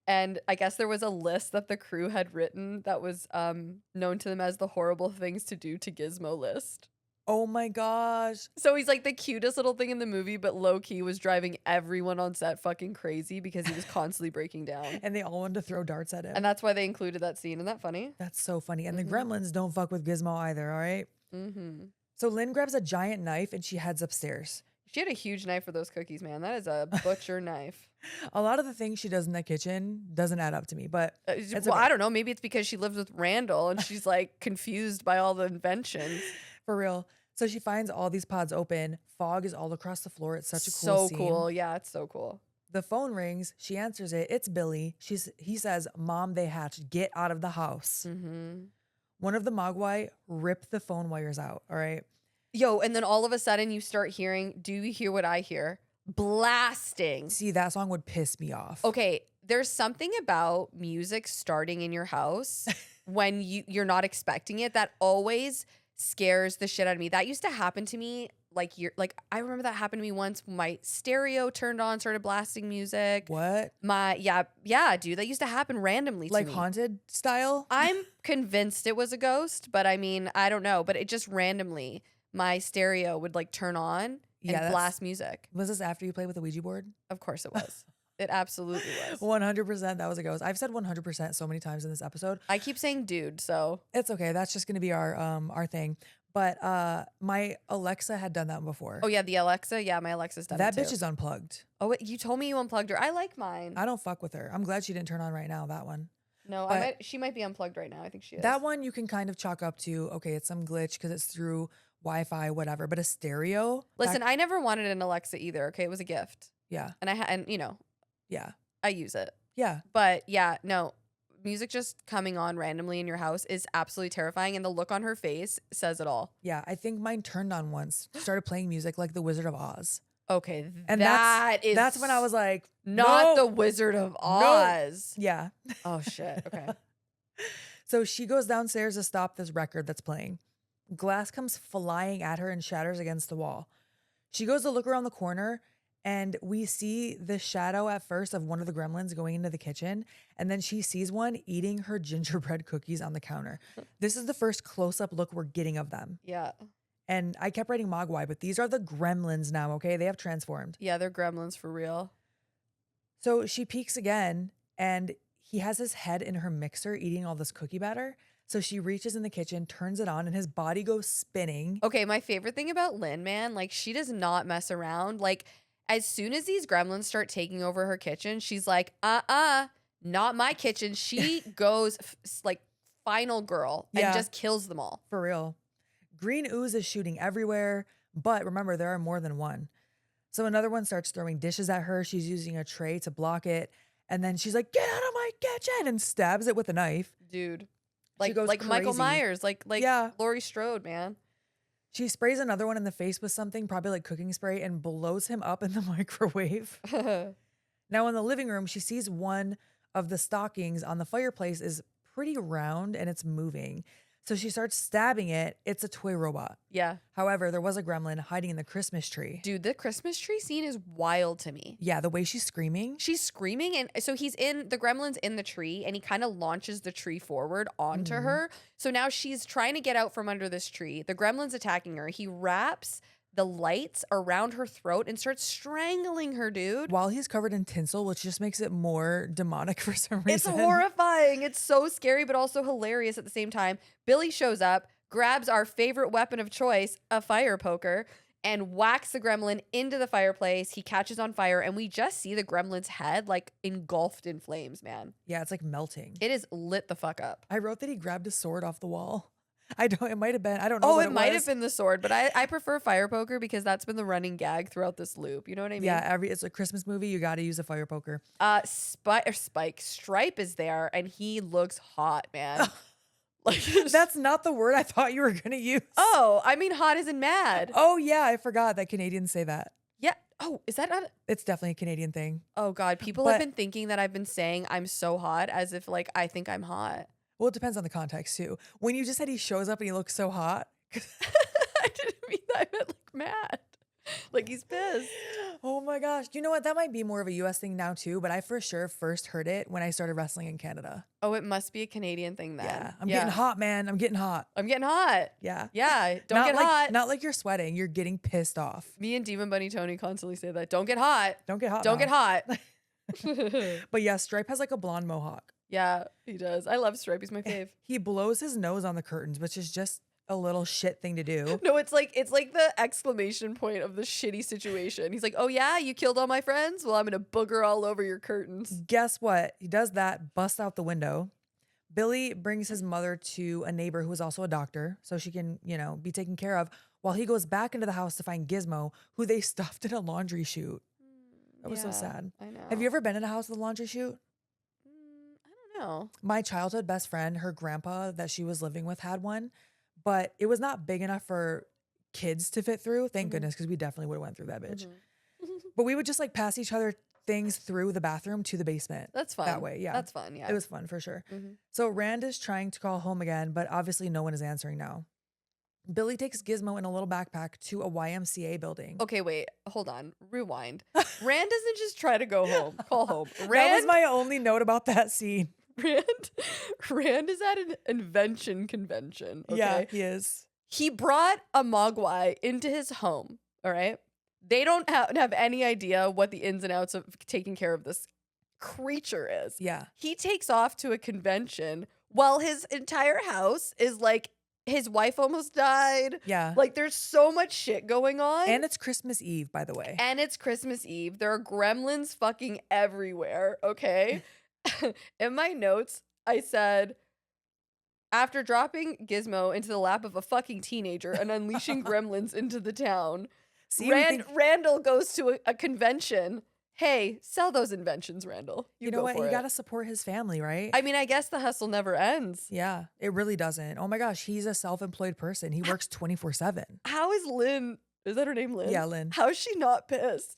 And I guess there was a list that the crew had written that was known to them as the horrible things to do to Gizmo list. Oh my gosh. So he's like the cutest little thing in the movie, but low key was driving everyone on set fucking crazy because he was constantly breaking down. And they all wanted to throw darts at him. And that's why they included that scene. Isn't that funny? That's so funny. And the gremlins don't fuck with Gizmo either, all right? Mm-hmm. So Lynn grabs a giant knife and she heads upstairs. She had a huge knife for those cookies, man. That is a butcher knife. A lot of the things she does in the kitchen doesn't add up to me, but Well, I don't know. Maybe it's because she lives with Randall and she's like confused by all the inventions. for real. So she finds all these pods open. Fog is all across the floor. It's such a cool So scene. cool. Yeah, it's so cool. The phone rings. She answers it. It's Billy. He says, "Mom, they hatched. Get out of the house." Mm-hmm. One of the Mogwai ripped the phone wires out. All right. Yo, and then all of a sudden you start hearing, do you hear what I hear? Blasting. See, that song would piss me off. Okay, there's something about music starting in your house when you're not expecting it that always scares the shit out of me. That used to happen to me I remember that happened to me once. My stereo turned on, started blasting music. What? Yeah, dude, that used to happen randomly to Like me. haunted style? I'm convinced it was a ghost, but I mean, I don't know, but it just randomly my stereo would like turn on and blast music. Was this after you played with the Ouija board? Of course it was. It absolutely was. 100% that was a ghost. I've said 100% so many times in this episode. I keep saying dude, so It's okay. That's just going to be our thing. But my Alexa had done that before. Oh yeah, the Alexa. Yeah, my Alexa's done That it too. bitch is unplugged. Oh, wait, you told me you unplugged her. I like mine. I don't fuck with her. I'm glad she didn't turn on right now, that one. No, But she might be unplugged right now. I think she is. that one you can kind of chalk up to, okay, it's some glitch because it's through Wi-Fi, whatever. But a stereo. Listen, I never wanted an Alexa either. Okay, it was a gift, Yeah. and you know, Yeah. I use it. Yeah. But yeah, no, music just coming on randomly in your house is absolutely terrifying, and the look on her face says it all. Yeah. I think mine turned on once, started playing music like the Wizard of Oz. Okay, And that's when I was like, not no, the Wizard of no. Oz. Yeah. Oh shit. Okay. So she goes downstairs to stop this record that's playing. Glass comes flying at her and shatters against the wall. She goes to look around the corner and we see the shadow at first of one of the gremlins going into the kitchen. And then she sees one eating her gingerbread cookies on the counter. This is the first close-up look we're getting of them. Yeah. And I kept writing Mogwai, but these are the gremlins now, okay? They have transformed. Yeah, they're gremlins for real. So she peeks again and he has his head in her mixer eating all this cookie batter. So she reaches in the kitchen, turns it on, and his body goes spinning. Okay, my favorite thing about Lynn, man, like she does not mess around. Like as soon as these gremlins start taking over her kitchen, she's like, not my kitchen. She goes like final girl and just kills them all. For real. Green ooze is shooting everywhere, but remember, there are more than one. So another one starts throwing dishes at her. She's using a tray to block it. And then she's like, get out of my kitchen, and stabs it with a knife. Dude. She goes Like Michael crazy. Myers, like Yeah. Laurie Strode, man. She sprays another one in the face with something, probably like cooking spray, and blows him up in the microwave. Now in the living room, she sees one of the stockings on the fireplace is pretty round and it's moving. So she starts stabbing it. It's a toy robot. Yeah. However, there was a gremlin hiding in the Christmas tree. Dude, the Christmas tree scene is wild to me. Yeah, the way she's screaming. She's screaming, and so the gremlin's in the tree, and he kind of launches the tree forward onto her. So now she's trying to get out from under this tree. The gremlin's attacking her. He wraps the lights around her throat and starts strangling her, dude. While he's covered in tinsel, which just makes it more demonic for some reason. It's horrifying. It's so scary, but also hilarious at the same time. Billy shows up, grabs our favorite weapon of choice, a fire poker, and whacks the gremlin into the fireplace. He catches on fire, and we just see the gremlin's head like engulfed in flames, man. Yeah, it's like melting. It is lit the fuck up. I wrote that he grabbed a sword off the wall. It might have been, I don't know. Oh, what it might was. have been the sword, but I prefer fire poker because that's been the running gag throughout this loop. You know what I mean? Yeah, it's a Christmas movie. You got to use a fire poker. Stripe is there, and he looks hot, man. Like That's not the word I thought you were going to use. Oh, I mean hot as in mad. Oh, yeah. I forgot that Canadians say that. Yeah. Oh, is that not? It's definitely a Canadian thing. Oh God, people have been thinking that I've been saying I'm so hot as if like I think I'm hot. Well, it depends on the context too. When you just said he shows up and he looks so hot. I didn't mean that. I meant like mad. Like he's pissed. Oh my gosh. You know what? That might be more of a US thing now too, but I for sure first heard it when I started wrestling in Canada. Oh, it must be a Canadian thing then. Yeah. I'm getting hot, man. I'm getting hot. I'm getting hot. Yeah. Yeah. Don't Not get like, hot. Not like you're sweating. You're getting pissed off. Me and Demon Bunny Tony constantly say that. Don't get hot. Don't get hot. Don't get hot. But yeah, Stripe has like a blonde mohawk. Yeah, he does. I love Stripe. He's my fave. He blows his nose on the curtains, which is just a little shit thing to do. No, it's like the exclamation point of the shitty situation. He's like, "Oh yeah, you killed all my friends? Well, I'm gonna booger all over your curtains." Guess what? He does that, busts out the window. Billy brings his mother to a neighbor who is also a doctor, so she can, be taken care of, while he goes back into the house to find Gizmo, who they stuffed in a laundry chute. That was so sad. I know. Have you ever been in a house with a laundry chute? I don't know. My childhood best friend, her grandpa that she was living with had one, but it was not big enough for kids to fit through. Thank goodness, because we definitely would have went through that bitch. But we would just like pass each other things through the bathroom to the basement. That's fun. That way, yeah. That's fun, yeah. It was fun for sure. So Rand is trying to call home again, but obviously no one is answering now. Billy takes Gizmo in a little backpack to a YMCA building. Okay, wait. Hold on. Rewind. Rand doesn't just try to go home. Call home. That was my only note about that scene. Rand is at an invention convention. Okay? Yeah, he is. He brought a Mogwai into his home. All right. They don't have any idea what the ins and outs of taking care of this creature is. Yeah. He takes off to a convention while his entire house is like, his wife almost died. Yeah. Like there's so much shit going on. And it's Christmas Eve, by the way. And it's Christmas Eve. There are gremlins fucking everywhere. Okay. In my notes, I said, after dropping Gizmo into the lap of a fucking teenager and unleashing gremlins into the town, See, we think, Randall goes to a convention. Hey, sell those inventions, Randall. you You know go what? for He it. got to support his family, right? I mean, I guess the hustle never ends. Yeah, it really doesn't. Oh my gosh, he's a self-employed person. He works 24/7. How is Lynn? Is that her name, Lynn? Yeah, Lynn. How is she not pissed?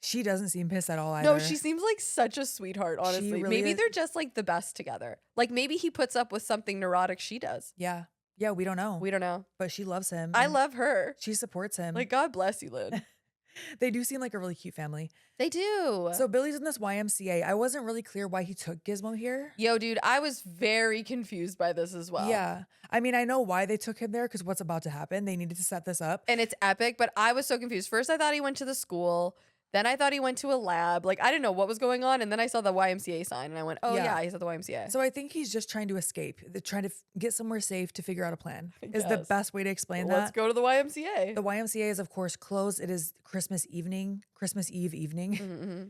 She doesn't seem pissed at all either. No, she seems like such a sweetheart, honestly. really Maybe is. they're just like the best together. Like maybe he puts up with something neurotic she does. Yeah. Yeah, we don't know. We don't know. But she loves him. I and love her. She supports him. Like, God bless you, Lynn. They do seem like a really cute family. They do. So Billy's in this YMCA. I wasn't really clear why he took Gizmo here. Yo, dude, I was very confused by this as well. Yeah. I mean, I know why they took him there because what's about to happen. They needed to set this up. And it's epic, but I was so confused. First, I thought he went to the school. Then I thought he went to a lab. Like, I didn't know what was going on. And then I saw the YMCA sign and I went, oh, Yeah. yeah, he's at the YMCA. So I think he's just trying to escape. They're trying to get somewhere safe to figure out a plan. I Is the guess. best way to explain Let's that. go to the YMCA. The YMCA is, of course, closed. It is Christmas Eve evening. Mm-hmm.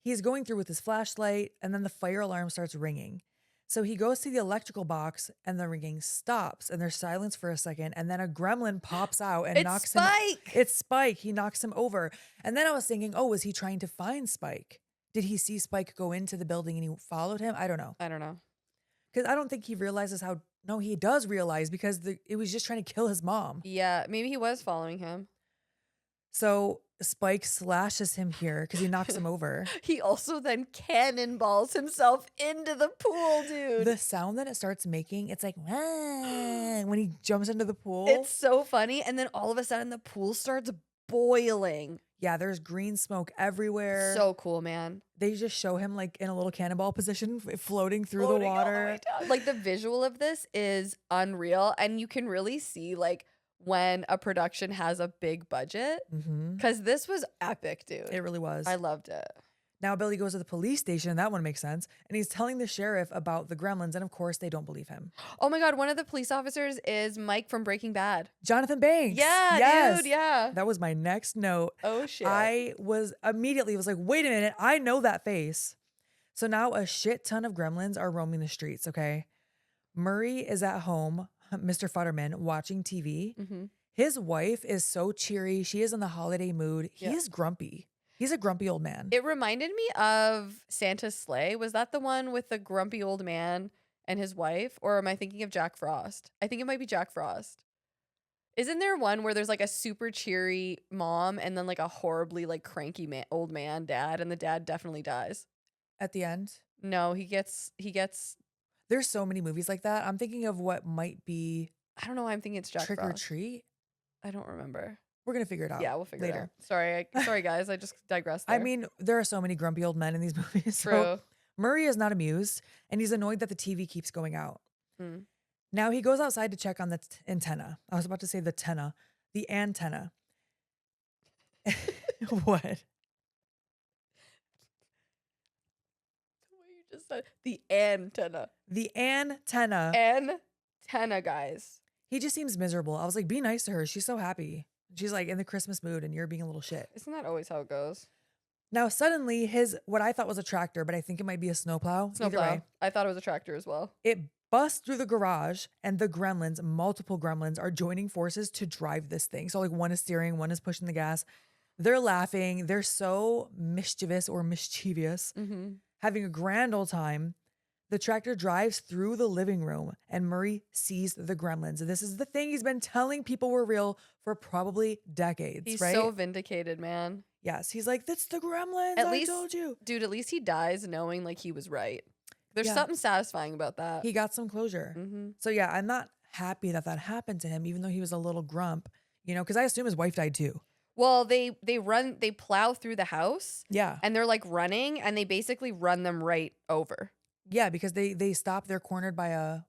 He's going through with his flashlight, and then the fire alarm starts ringing. So he goes to the electrical box, and the ringing stops, and there's silence for a second, and then a gremlin pops out and It's knocks Spike. him. It's Spike. He knocks him over. And then I was thinking, oh, was he trying to find Spike? Did he see Spike go into the building and he followed him? I don't know. I don't know. Because I don't think he realizes how. No, he does realize because it was just trying to kill his mom. Yeah, maybe he was following him. So Spike slashes him here because he knocks him over. He also then cannonballs himself into the pool, dude. The sound that it starts making, it's like "Wah," when he jumps into the pool. It's so funny. And then all of a sudden the pool starts boiling. Yeah, there's green smoke everywhere. So cool, man. They just show him like in a little cannonball position, floating through Floating the all the water. way down. Like the visual of this is unreal. And you can really see like when a production has a big budget. Because this was epic, dude. It really was. I loved it. Now Billy goes to the police station, and that one makes sense. And he's telling the sheriff about the gremlins, and of course they don't believe him. Oh my God, one of the police officers is Mike from Breaking Bad. Jonathan Banks. Yeah, Yes. dude, yeah. That was my next note. Oh shit. I was like, wait a minute, I know that face. So now a shit ton of gremlins are roaming the streets, okay? Murray is at home, Mr. Futterman, watching TV. His wife is so cheery. She is in the holiday mood. He Yeah. is grumpy. He's a grumpy old man. It reminded me of Santa's sleigh. Was that the one with the grumpy old man and his wife? Or am I thinking of Jack Frost? I think it might be Jack Frost. Isn't there one where there's like a super cheery mom and then like a horribly like cranky old man dad, and the dad definitely dies? At the end, No, he gets there's so many movies like that. I'm thinking of what might be I don't know why I'm thinking it's Jack Trick or Frost. Treat. I don't remember. We're going to figure it out. Yeah, we'll figure later. it out. Sorry guys, I just digressed there. I mean, there are so many grumpy old men in these movies. True. So Murray is not amused, and he's annoyed that the TV keeps going out. Now he goes outside to check on the antenna. I was about to say the tenna. The antenna. What? The way you just said the antenna. The antenna. Antenna, guys. He just seems miserable. I was like, be nice to her. She's so happy. She's like in the Christmas mood, and you're being a little shit. Isn't that always how it goes? Now suddenly what I thought was a tractor, but I think it might be a snowplow. Either Snowplow. way, I thought it was a tractor as well. it busts through the garage, and the gremlins, multiple gremlins, are joining forces to drive this thing. So like one is steering, one is pushing the gas. They're laughing. They're so mischievous or mischievous, having a grand old time. The tractor drives through the living room, and Murray sees the gremlins. This is the thing he's been telling people were real for probably decades, He's right? so vindicated, man. Yes, he's like, that's the gremlins. At I least, told you. dude, at least he dies knowing like he was right. There's Yeah. something satisfying about that. He got some closure. So yeah, I'm not happy that happened to him, even though he was a little grump, because I assume his wife died too. Well, they plow through the house. Yeah. And they're like running, and they basically run them right over. Yeah, because they stop, they're cornered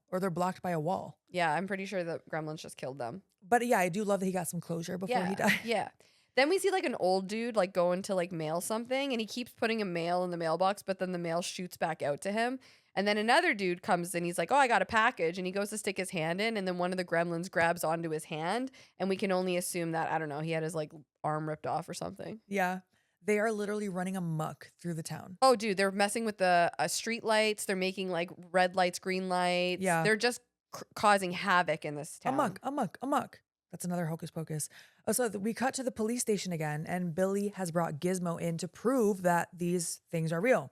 or they're blocked by a wall. Yeah, I'm pretty sure the gremlins just killed them. But yeah, I do love that he got some closure before he died. Yeah. Then we see like an old dude like going to like mail something, and he keeps putting a mail in the mailbox, but then the mail shoots back out to him. And then another dude comes and he's like, oh, I got a package. And he goes to stick his hand in, and then one of the gremlins grabs onto his hand. And we can only assume that, I don't know, he had his like arm ripped off or something. Yeah. They are literally running amok through the town. Oh, dude, they're messing with the street lights. They're making like red lights, green lights. Yeah. They're just causing havoc in this town. Amok, amok, amok. That's another hocus pocus. Oh, so we cut to the police station again, and Billy has brought Gizmo in to prove that these things are real.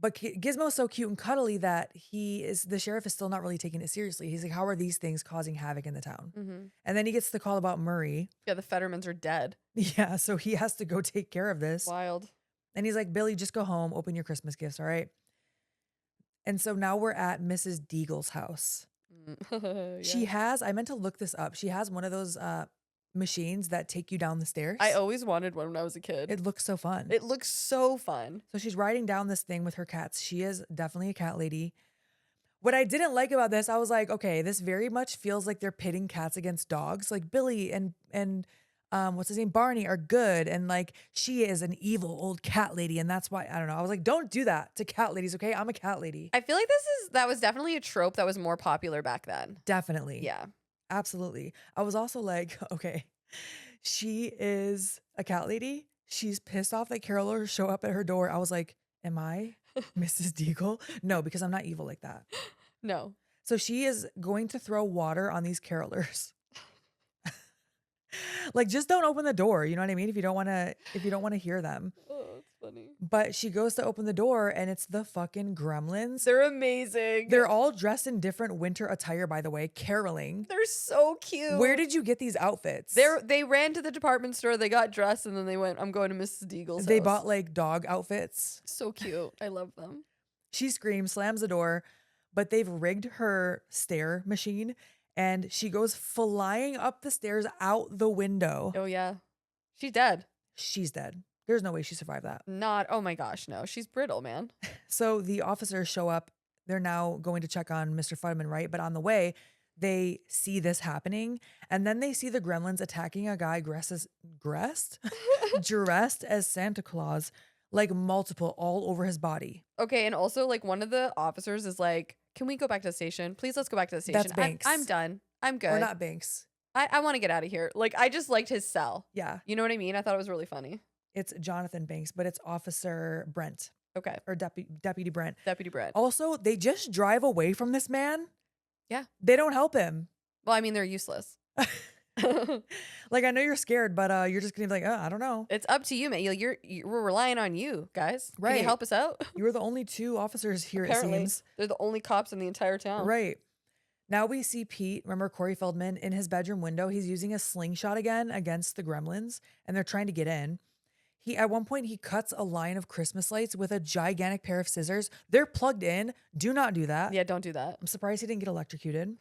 But Gizmo's so cute and cuddly that the sheriff is still not really taking it seriously. He's like, how are these things causing havoc in the town? Mm-hmm. And then he gets the call about Murray. Yeah, the Fettermans are dead. Yeah, so he has to go take care of this. Wild. And he's like, Billy, just go home, open your Christmas gifts, all right? And so now we're at Mrs. Deagle's house. Yeah. She has, I meant to look this up. She has one of those machines that take you down the stairs. I always wanted one when I was a kid. It looks so fun. It looks so fun. So she's riding down this thing with her cats. She is definitely a cat lady. What I didn't like about this, I was like, okay, this very much feels like they're pitting cats against dogs. Like Billy and what's his name, Barney are good, and like she is an evil old cat lady, and that's why I don't know. I was like, don't do that to cat ladies, okay? I'm a cat lady. I feel like that was definitely a trope that was more popular back then. Definitely. Yeah. Absolutely. I was also like, okay, she is a cat lady. She's pissed off that carolers show up at her door. I was like, am I Mrs. Deagle? No, because I'm not evil like that. No. So she is going to throw water on these carolers. Like, just don't open the door. You know what I mean? If you don't want to hear them. Oh, it's funny. But she goes to open the door and it's the fucking Gremlins. They're amazing. They're all dressed in different winter attire, by the way, caroling. They're so cute. Where did you get these outfits? They ran to the department store, they got dressed, and then they went, I'm going to Mrs. Deagle's They house. bought like dog outfits. So cute. I love them. She screams, slams the door, but they've rigged her stair machine and she goes flying up the stairs out the window. Oh, yeah. She's dead. She's dead. There's no way she survived that. Oh my gosh, no. She's brittle, man. So the officers show up. They're now going to check on Mr. Futterman, right? But on the way, they see this happening. And then they see the Gremlins attacking a guy dressed as Santa Claus, like multiple all over his body. Okay, and also like one of the officers is like, can we go back to the station? Please, let's go back to the station. That's Banks. I'm done. I'm good. Or not Banks. I want to get out of here. Like, I just liked his cell. Yeah. You know what I mean? I thought it was really funny. It's Jonathan Banks, but it's Officer Brent. Okay. Or Deputy Brent. Deputy Brett. Also, they just drive away from this man. Yeah. They don't help him. Well, I mean, they're useless. Like, I know you're scared, but you're just gonna be like, I don't know. It's up to you, man. We're relying on you, guys. Can Right. you help us out? You were the only two officers here, Apparently, it seems. they're the only cops in the entire town. Right. Now we see Pete, remember Corey Feldman, in his bedroom window. He's using a slingshot again against the Gremlins, and they're trying to get in. At one point, he cuts a line of Christmas lights with a gigantic pair of scissors. They're plugged in. Do not do that. Yeah, don't do that. I'm surprised he didn't get electrocuted.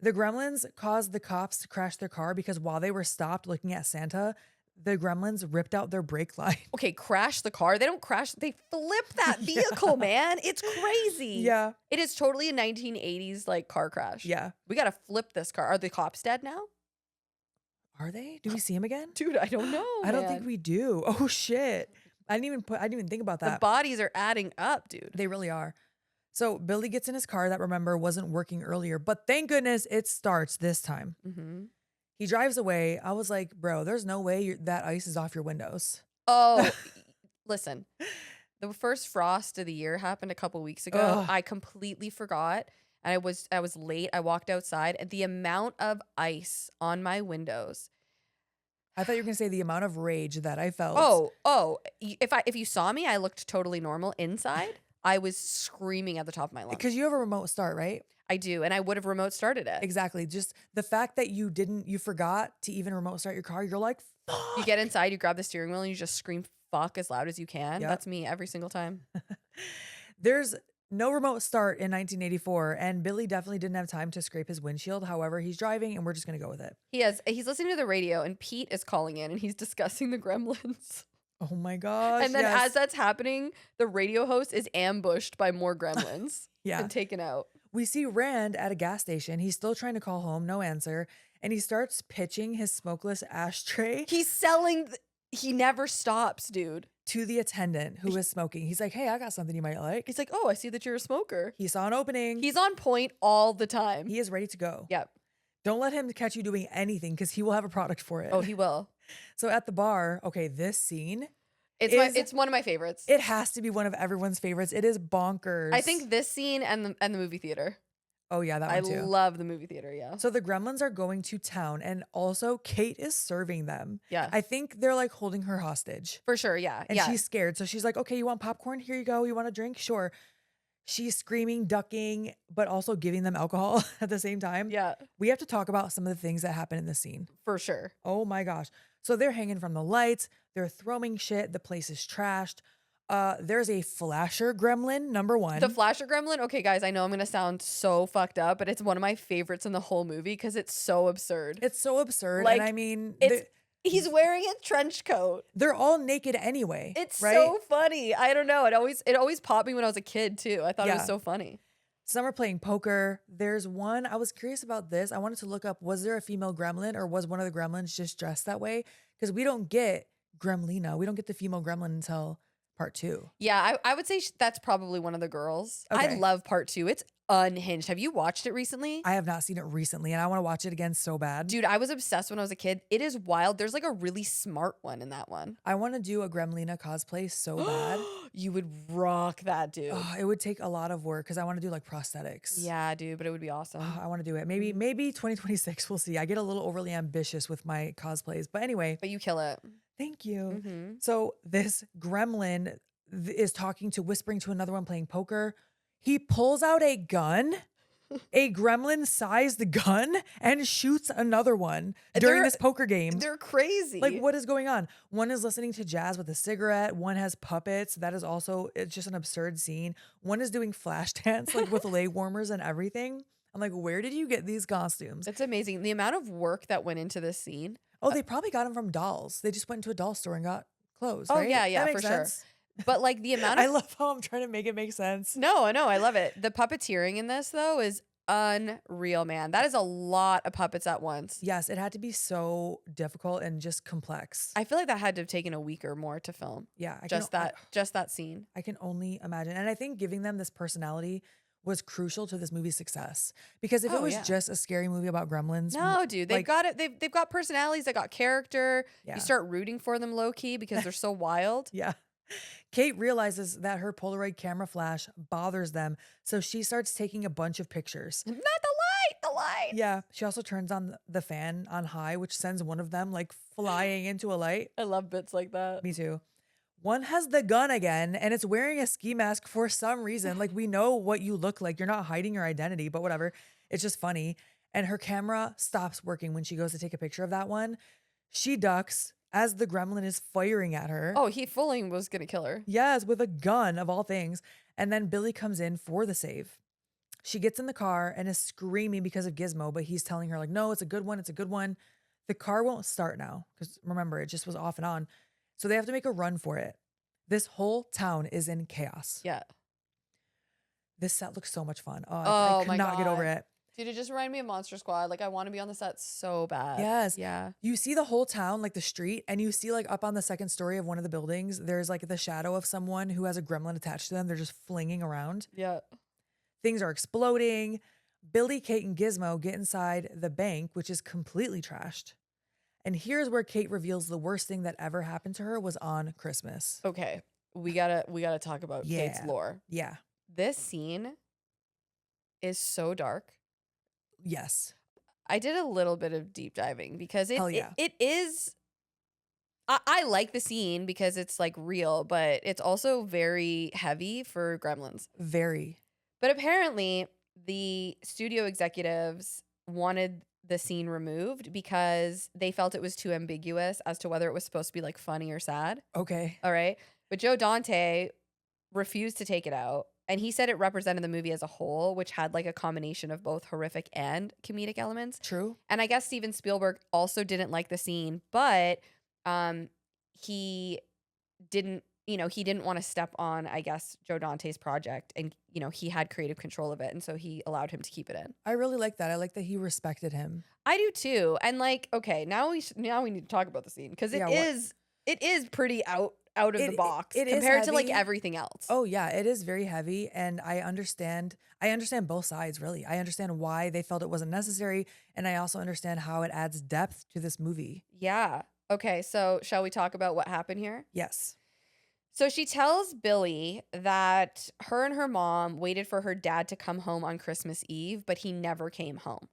The Gremlins caused the cops to crash their car because while they were stopped looking at Santa, the Gremlins ripped out their brake line. Okay, crash the car. They don't crash. They flip that vehicle, man. It's crazy. Yeah. It is totally a 1980s like car crash. Yeah. We got to flip this car. Are the cops dead now? Are they? Do we see him again? Dude, I don't know. I don't think we do. Oh shit. I didn't even think about that. The bodies are adding up, dude. They really are. So Billy gets in his car that, remember, wasn't working earlier, but thank goodness it starts this time. Mm-hmm. He drives away. I was like, bro, there's no way that ice is off your windows. Oh, listen. The first frost of the year happened a couple weeks ago. Ugh. I completely forgot. And I was late. I walked outside and the amount of ice on my windows. I thought you were going to say the amount of rage that I felt. Oh, if you saw me, I looked totally normal inside. I was screaming at the top of my lungs. Because you have a remote start, right? I do, and I would have remote started it. Exactly. Just the fact that you forgot to even remote start your car, you're like, fuck. You get inside, you grab the steering wheel, and you just scream fuck as loud as you can. Yep. That's me every single time. There's no remote start in 1984, and Billy definitely didn't have time to scrape his windshield. However, he's driving, and we're just going to go with it. He's listening to the radio, and Pete is calling in, and he's discussing the Gremlins. Oh my gosh. And then yes. as that's happening, the radio host is ambushed by more Gremlins Yeah. and taken out. We see Rand at a gas station. He's still trying to call home, no answer. And he starts pitching his smokeless ashtray He's selling. He never stops, dude. to the attendant who is smoking. He's like, hey, I got something you might like. He's like, oh, I see that you're a smoker. He saw an opening. He's on point all the time. He is ready to go. Yep. Don't let him catch you doing anything because he will have a product for it. Oh, he will. So at the bar, okay, this scene It's is it's one of my favorites. it has to be one of everyone's favorites. It is I bonkers. think this scene and the movie theater. Oh yeah, that I one too. love the movie theater, yeah. So the gremlins are going to town and also Kate is serving them. Yeah. I think they're like holding her hostage For sure, yeah. and Yeah. she's scared. So she's like, "Okay, you want popcorn? Here you go. You want a drink? Sure." She's screaming, ducking, but also giving them alcohol at the same time. Yeah, We have to talk about some of the things that happen in this scene. for sure. Oh my gosh. So they're hanging from the lights, they're throwing shit, the place is trashed. There's a flasher gremlin, number one. The Flasher Gremlin. Okay, guys, I know I'm gonna sound so fucked up, but it's one of my favorites in the whole movie because it's so absurd. It's so absurd. Like, and I mean, It's he's wearing a trench coat. they're all naked anyway. It's right? so funny. I don't know. It always popped me when I was a kid too. I thought it Yeah. was so funny. Some are playing poker. There's one, I was curious about this. I wanted to look up, was there a female gremlin or was one of the gremlins just dressed that way? Because we don't get Gremlina. We don't get the female gremlin until part 2. Yeah, I would say that's probably one of the girls. I Okay. love part 2. It's unhinged. Have you watched it recently? I have not seen it recently and I want to watch it again so bad. Dude, I was obsessed when I was a kid. It is wild. There's like a really smart one in that one. I want to do a Gremlina cosplay so bad. You would rock that, dude. Oh, it would take a lot of work because I want to do like prosthetics. Yeah, dude, but it would be awesome. I want to do it. Maybe 2026. We'll see. I get a little overly ambitious with my cosplays, but anyway, But you kill it. thank you. Hmm. So this gremlin is whispering to another one playing poker. He pulls out a gun, a gremlin-sized gun, and shoots another one during They're- this poker game. They're crazy. Like, what is going on? One is listening to jazz with a cigarette. One has puppets. That is also, it's just an absurd scene. One is doing flash dance, like with leg warmers and everything. I'm like, where did you get these costumes? It's amazing. The amount of work that went into this scene. Oh, they probably got them from dolls. They just went into a doll store and got clothes. Oh, right? yeah, yeah, That for makes sure. sense. But like the amount I of love how I'm trying to make it make sense. No, I know, I love it. The puppeteering in this though is unreal, man. That is a lot of puppets at once. Yes, it had to be so difficult and just complex. I feel like that had to have taken a week or more to film. Yeah, Just that scene. I can only imagine. And I think giving them this personality was crucial to this movie's success. Because if it Oh, was yeah. just a scary movie about gremlins, No, dude, they've like- got it. They've got personalities. They got character. Yeah. You start rooting for them low key because they're so wild. yeah. Kate realizes that her Polaroid camera flash bothers them, so she starts taking a bunch of pictures. Not the light. The light. Yeah, she also turns on the fan on high, which sends one of them like flying into a light. I love bits like that. Me too. One has the gun again, and it's wearing a ski mask for some reason. Like, we know what you look like. You're not hiding your identity, but whatever. It's just funny. And her camera stops working when she goes to take a picture of that one. She ducks as the gremlin is firing at her. Oh, he fully was gonna kill her. Yes, with a gun of all things. And then Billy comes in for the save. She gets in the car and is screaming because of Gizmo, but he's telling her, like, no, it's a good one. It's a good one. The car won't start now because remember, it just was off and on. So they have to make a run for it. This whole town is in chaos. Yeah. This set looks so much fun. I Oh could my not get over God. it. Dude, it just reminded me of Monster Squad. Like, I want to be on the set so bad. Yes. Yeah. You see the whole town, like the street, and you see like up on the second story of one of the buildings, there's like the shadow of someone who has a gremlin attached to them. They're just flinging around. Yeah. Things are exploding. Billy, Kate, and Gizmo get inside the bank, which is completely trashed. And here's where Kate reveals the worst thing that ever happened to her was on Christmas. Okay. We gotta talk about Kate's Yeah. lore. Yeah. This scene is so dark. Yes. I did a little bit of deep diving because Hell yeah. it is. I like the scene because it's like real, but it's also very heavy for Gremlins. Very. But apparently, the studio executives wanted the scene removed because they felt it was too ambiguous as to whether it was supposed to be like funny or sad. Okay. All right. But Joe Dante refused to take it out. And he said it represented the movie as a whole, which had like a combination of both horrific and comedic elements. True. And I guess Steven Spielberg also didn't like the scene, but he didn't, he didn't want to step on, I guess, Joe Dante's project. And, he had creative control of it. And so he allowed him to keep it in. I really like that. I like that he respected him. I do too. And like, okay, now we need to talk about the scene because Yeah, it is pretty out of the box it is compared to like heavy. everything else. Oh yeah, it is very heavy, and I understand both sides really. I understand why they felt it wasn't necessary, and I also understand how it adds depth to this movie. Yeah. Okay, so shall we talk about what happened here? Yes. So she tells Billy that her and her mom waited for her dad to come home on Christmas Eve, but he never came home.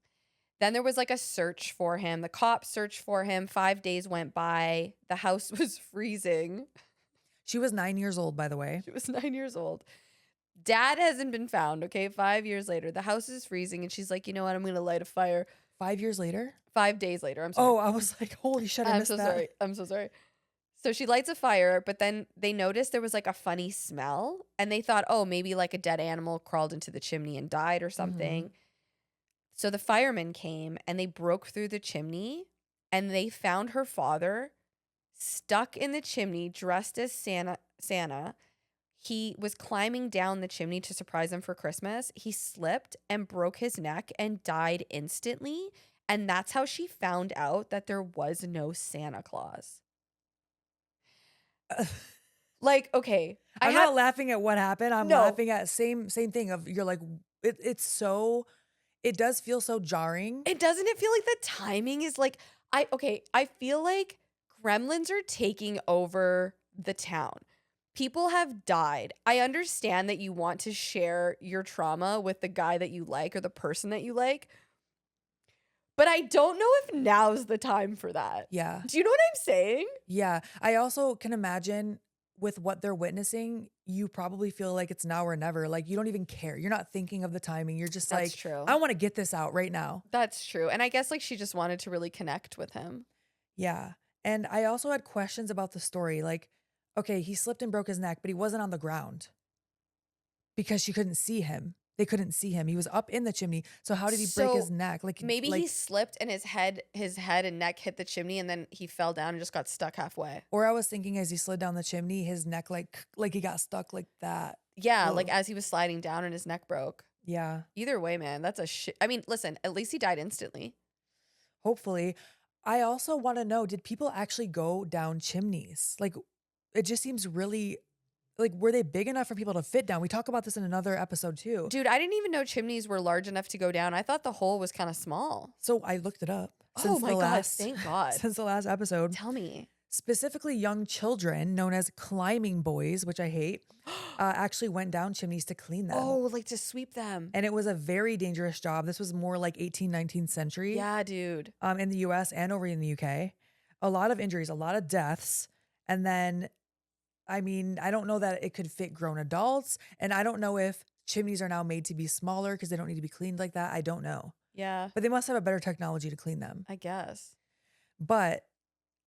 Then there was like a search for him. The cops searched for him. 5 days went by. The house was freezing. She was 9 years old, by the way. She was 9 years old. Dad hasn't been found, okay? 5 years later. The house is freezing, and she's like, you know what? I'm going to light a fire. 5 years later? 5 days later. I'm sorry. Oh, I was like, holy shit, I I'm missed so that. sorry. I'm so sorry. So she lights a fire, but then they noticed there was like a funny smell, and they thought, oh, maybe like a dead animal crawled into the chimney and died or something. So the firemen came and they broke through the chimney, and they found her father stuck in the chimney dressed as Santa. He was climbing down the chimney to surprise them for Christmas. He slipped and broke his neck and died instantly. And that's how she found out that there was no Santa Claus. Like, okay. I'm not laughing at what happened. I'm No. laughing at same thing of you're like, it does feel so jarring. Doesn't it feel like the timing is like, I feel like Gremlins are taking over the town. People have died. I understand that you want to share your trauma with the guy that you like or the person that you like, but I don't know if now's the time for that. Yeah. Do you know what I'm saying? Yeah. I also can imagine with what they're witnessing, you probably feel like it's now or never. Like you don't even care. You're not thinking of the timing. You're just That's like, true. I want to get this out right now. That's true. And I guess like she just wanted to really connect with him. Yeah. And I also had questions about the story. Like, okay, he slipped and broke his neck, but he wasn't on the ground because she couldn't see him. They couldn't see him. He was up in the chimney. So how did he break his neck? Like Maybe he slipped and his head and neck hit the chimney, and then he fell down and just got stuck halfway. Or I was thinking as he slid down the chimney, his neck like he got stuck like that. Yeah, Ugh. like as he was sliding down and his neck broke. Yeah. Either way, man, that's a shit. I mean, listen, at least he died instantly. Hopefully. I also want to know, did people actually go down chimneys? Like, it just seems really, like, were they big enough for people to fit down? We talk about this in another episode too. Dude, I didn't even know chimneys were large enough to go down. I thought the hole was kind of small. So I looked it up. Oh my God, thank God. Since the last episode. Tell me. Specifically, young children, known as climbing boys, which I hate, actually went down chimneys to clean them. Oh, like to sweep them. And it was a very dangerous job. This was more like 18th, 19th century. Yeah, dude. In the US and over in the UK. A lot of injuries, a lot of deaths. And then, I mean, I don't know that it could fit grown adults. And I don't know if chimneys are now made to be smaller because they don't need to be cleaned like that. I don't know. Yeah. But they must have a better technology to clean them. I guess. But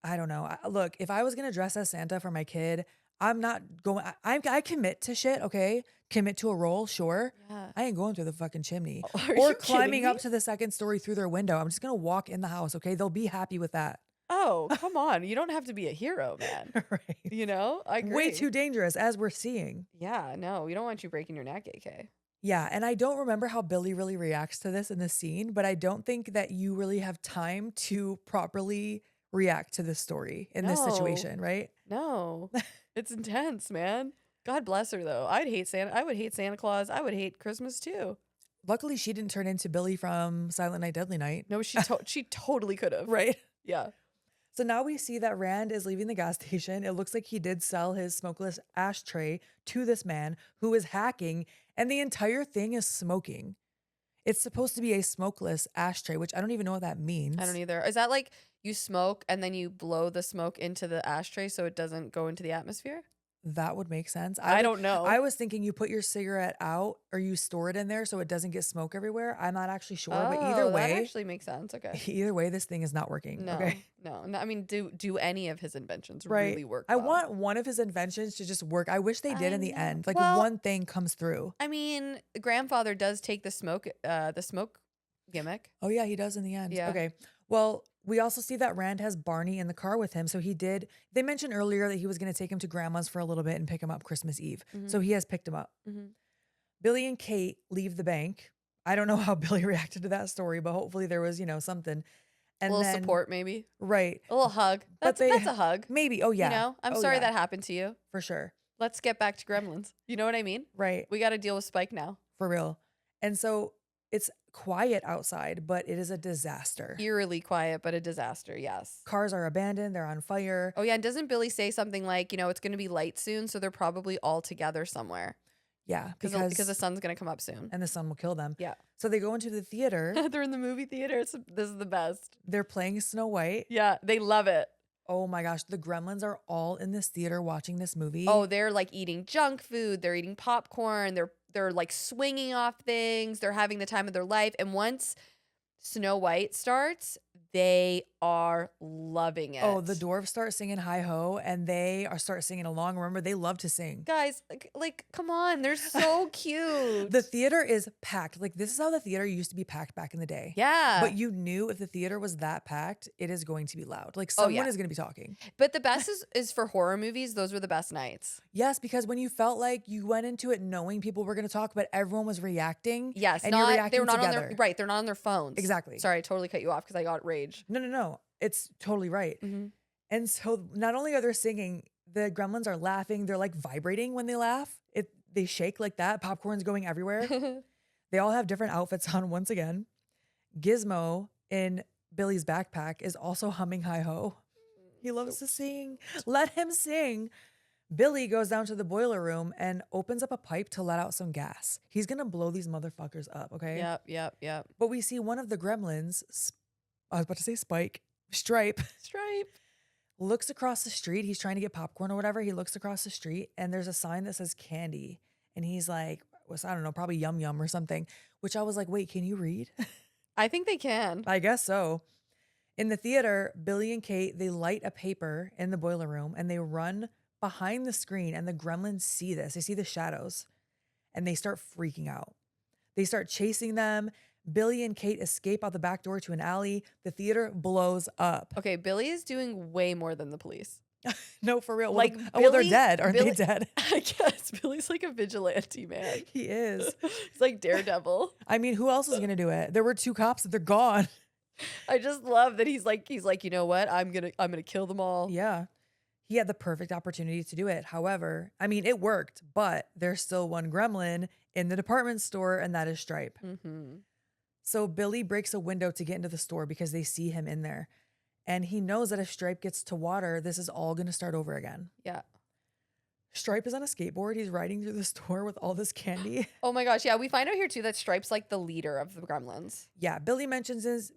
I don't know. Look, if I was going to dress as Santa for my kid, I'm not going, I commit to shit, okay? Commit to a role, sure. Yeah. I ain't going through the fucking chimney. Are Or you climbing kidding up me? to the second story through their window. I'm just going to walk in the house, okay? They'll be happy with that. Oh, come on. You don't have to be a hero, man. Right. You know? I agree. Way too dangerous, as we're seeing. Yeah, no, we don't want you breaking your neck, AK. Yeah, and I don't remember how Billy really reacts to this in the scene, but I don't think that you really have time to properly react to this story in this No. situation, right? No. It's intense, man. God bless her, though. I would hate Santa Claus. I would hate Christmas, too. Luckily, she didn't turn into Billy from Silent Night, Deadly Night. No, she totally could have. Right? Yeah. So now we see that Rand is leaving the gas station. It looks like he did sell his smokeless ashtray to this man who is hacking, and the entire thing is smoking. It's supposed to be a smokeless ashtray, which I don't even know what that means. I don't either. Is that like you smoke and then you blow the smoke into the ashtray so it doesn't go into the atmosphere? That would make sense. I don't know. I was thinking you put your cigarette out or you store it in there so it doesn't get smoke everywhere. I'm not actually sure, but either that way, actually makes sense. Okay. either way, this thing is not working. No, Okay. no. I mean, do any of his inventions Right. really work? I well? want one of his inventions to just work. I wish they did I in the know. end. Like Well- one thing comes through. I mean, grandfather does take the smoke gimmick. Oh yeah, he does in the end. Yeah. Okay. Well, we also see that Rand has Barney in the car with him. So they mentioned earlier that he was going to take him to grandma's for a little bit and pick him up Christmas Eve. So he has picked him up. Mhm. Billy and Kate leave the bank. I don't know how Billy reacted to that story, but hopefully there was, something. And A little then, support, maybe. Right. A little hug. But That's a hug. Maybe. Oh yeah. You know, I'm Oh, sorry yeah, that happened to you. for sure. Let's get back to Gremlins. You know what I mean? Right. We got to deal with Spike now. For real. And so It's quiet outside, but it is a disaster. Eerily quiet, but a disaster. Yes. Cars are abandoned. They're on fire. Oh yeah, and doesn't Billy say something like, it's going to be light soon, so they're probably all together somewhere Yeah, because the sun's going to come up soon. and the sun will kill them. Yeah. So they go into the theater. They're in the movie theater. This is the best. They're playing Snow White. Yeah, they love it. Oh my gosh, the Gremlins are all in this theater watching this movie. Oh, they're like eating junk food. They're eating popcorn. They're like swinging off things. They're having the time of their life. And once Snow White starts, they are loving it. Oh, the dwarves start singing Hi Ho and they start singing along. Remember, they love to sing. Guys, like come on. They're so cute. The theater is packed. Like, this is how the theater used to be packed back in the day. Yeah. But you knew if the theater was that packed, it is going to be loud. Like, Oh, someone yeah. is going to be talking. But the best is for horror movies. Those were the best nights. Yes, because when you felt like you went into it knowing people were going to talk, but everyone was reacting. Yes. And you're reacting they were not together. on their right. They're not on their phones. Exactly. Sorry, I totally cut you off because I got rage. No. It's totally right. Mm-hmm. And so not only are they singing, the Gremlins are laughing. They're like vibrating when they laugh. They shake like that. Popcorn's going everywhere. They all have different outfits on once again. Gizmo in Billy's backpack is also humming Hi Ho. He loves to sing. Let him sing. Billy goes down to the boiler room and opens up a pipe to let out some gas. He's going to blow these motherfuckers up, okay? Yep. But we see one of the Gremlins, I was about to say Stripe, Stripe. looks across the street. He's trying to get popcorn or whatever. He looks across the street and there's a sign that says candy. And he's like, I don't know, probably yum yum or something, which I was like, wait, can you read? I think they can. I guess so. In the theater, Billy and Kate, they light a paper in the boiler room and they run behind the screen, and the Gremlins see this. They see the shadows and they start freaking out. They start chasing them. Billy and Kate escape out the back door to an alley. The theater blows up. Okay, Billy is doing way more than the police. No, for real. Like, well, they're Billy- dead. Aren't Billy- they dead? I guess Billy's like a vigilante, man. He is. He's like Daredevil. I mean, who else is going to do it? There were 2 cops and they're gone. I just love that he's like, you know what? I'm gonna kill them all. Yeah. He had the perfect opportunity to do it. However, I mean, it worked, but there's still one gremlin in the department store, and that is Stripe. Mm-hmm. So Billy breaks a window to get into the store because they see him in there. And he knows that if Stripe gets to water, this is all going to start over again. Yeah. Stripe is on a skateboard. He's riding through the store with all this candy. Oh my gosh. Yeah, we find out here too that Stripe's like the leader of the Gremlins. Yeah, Billy mentions his,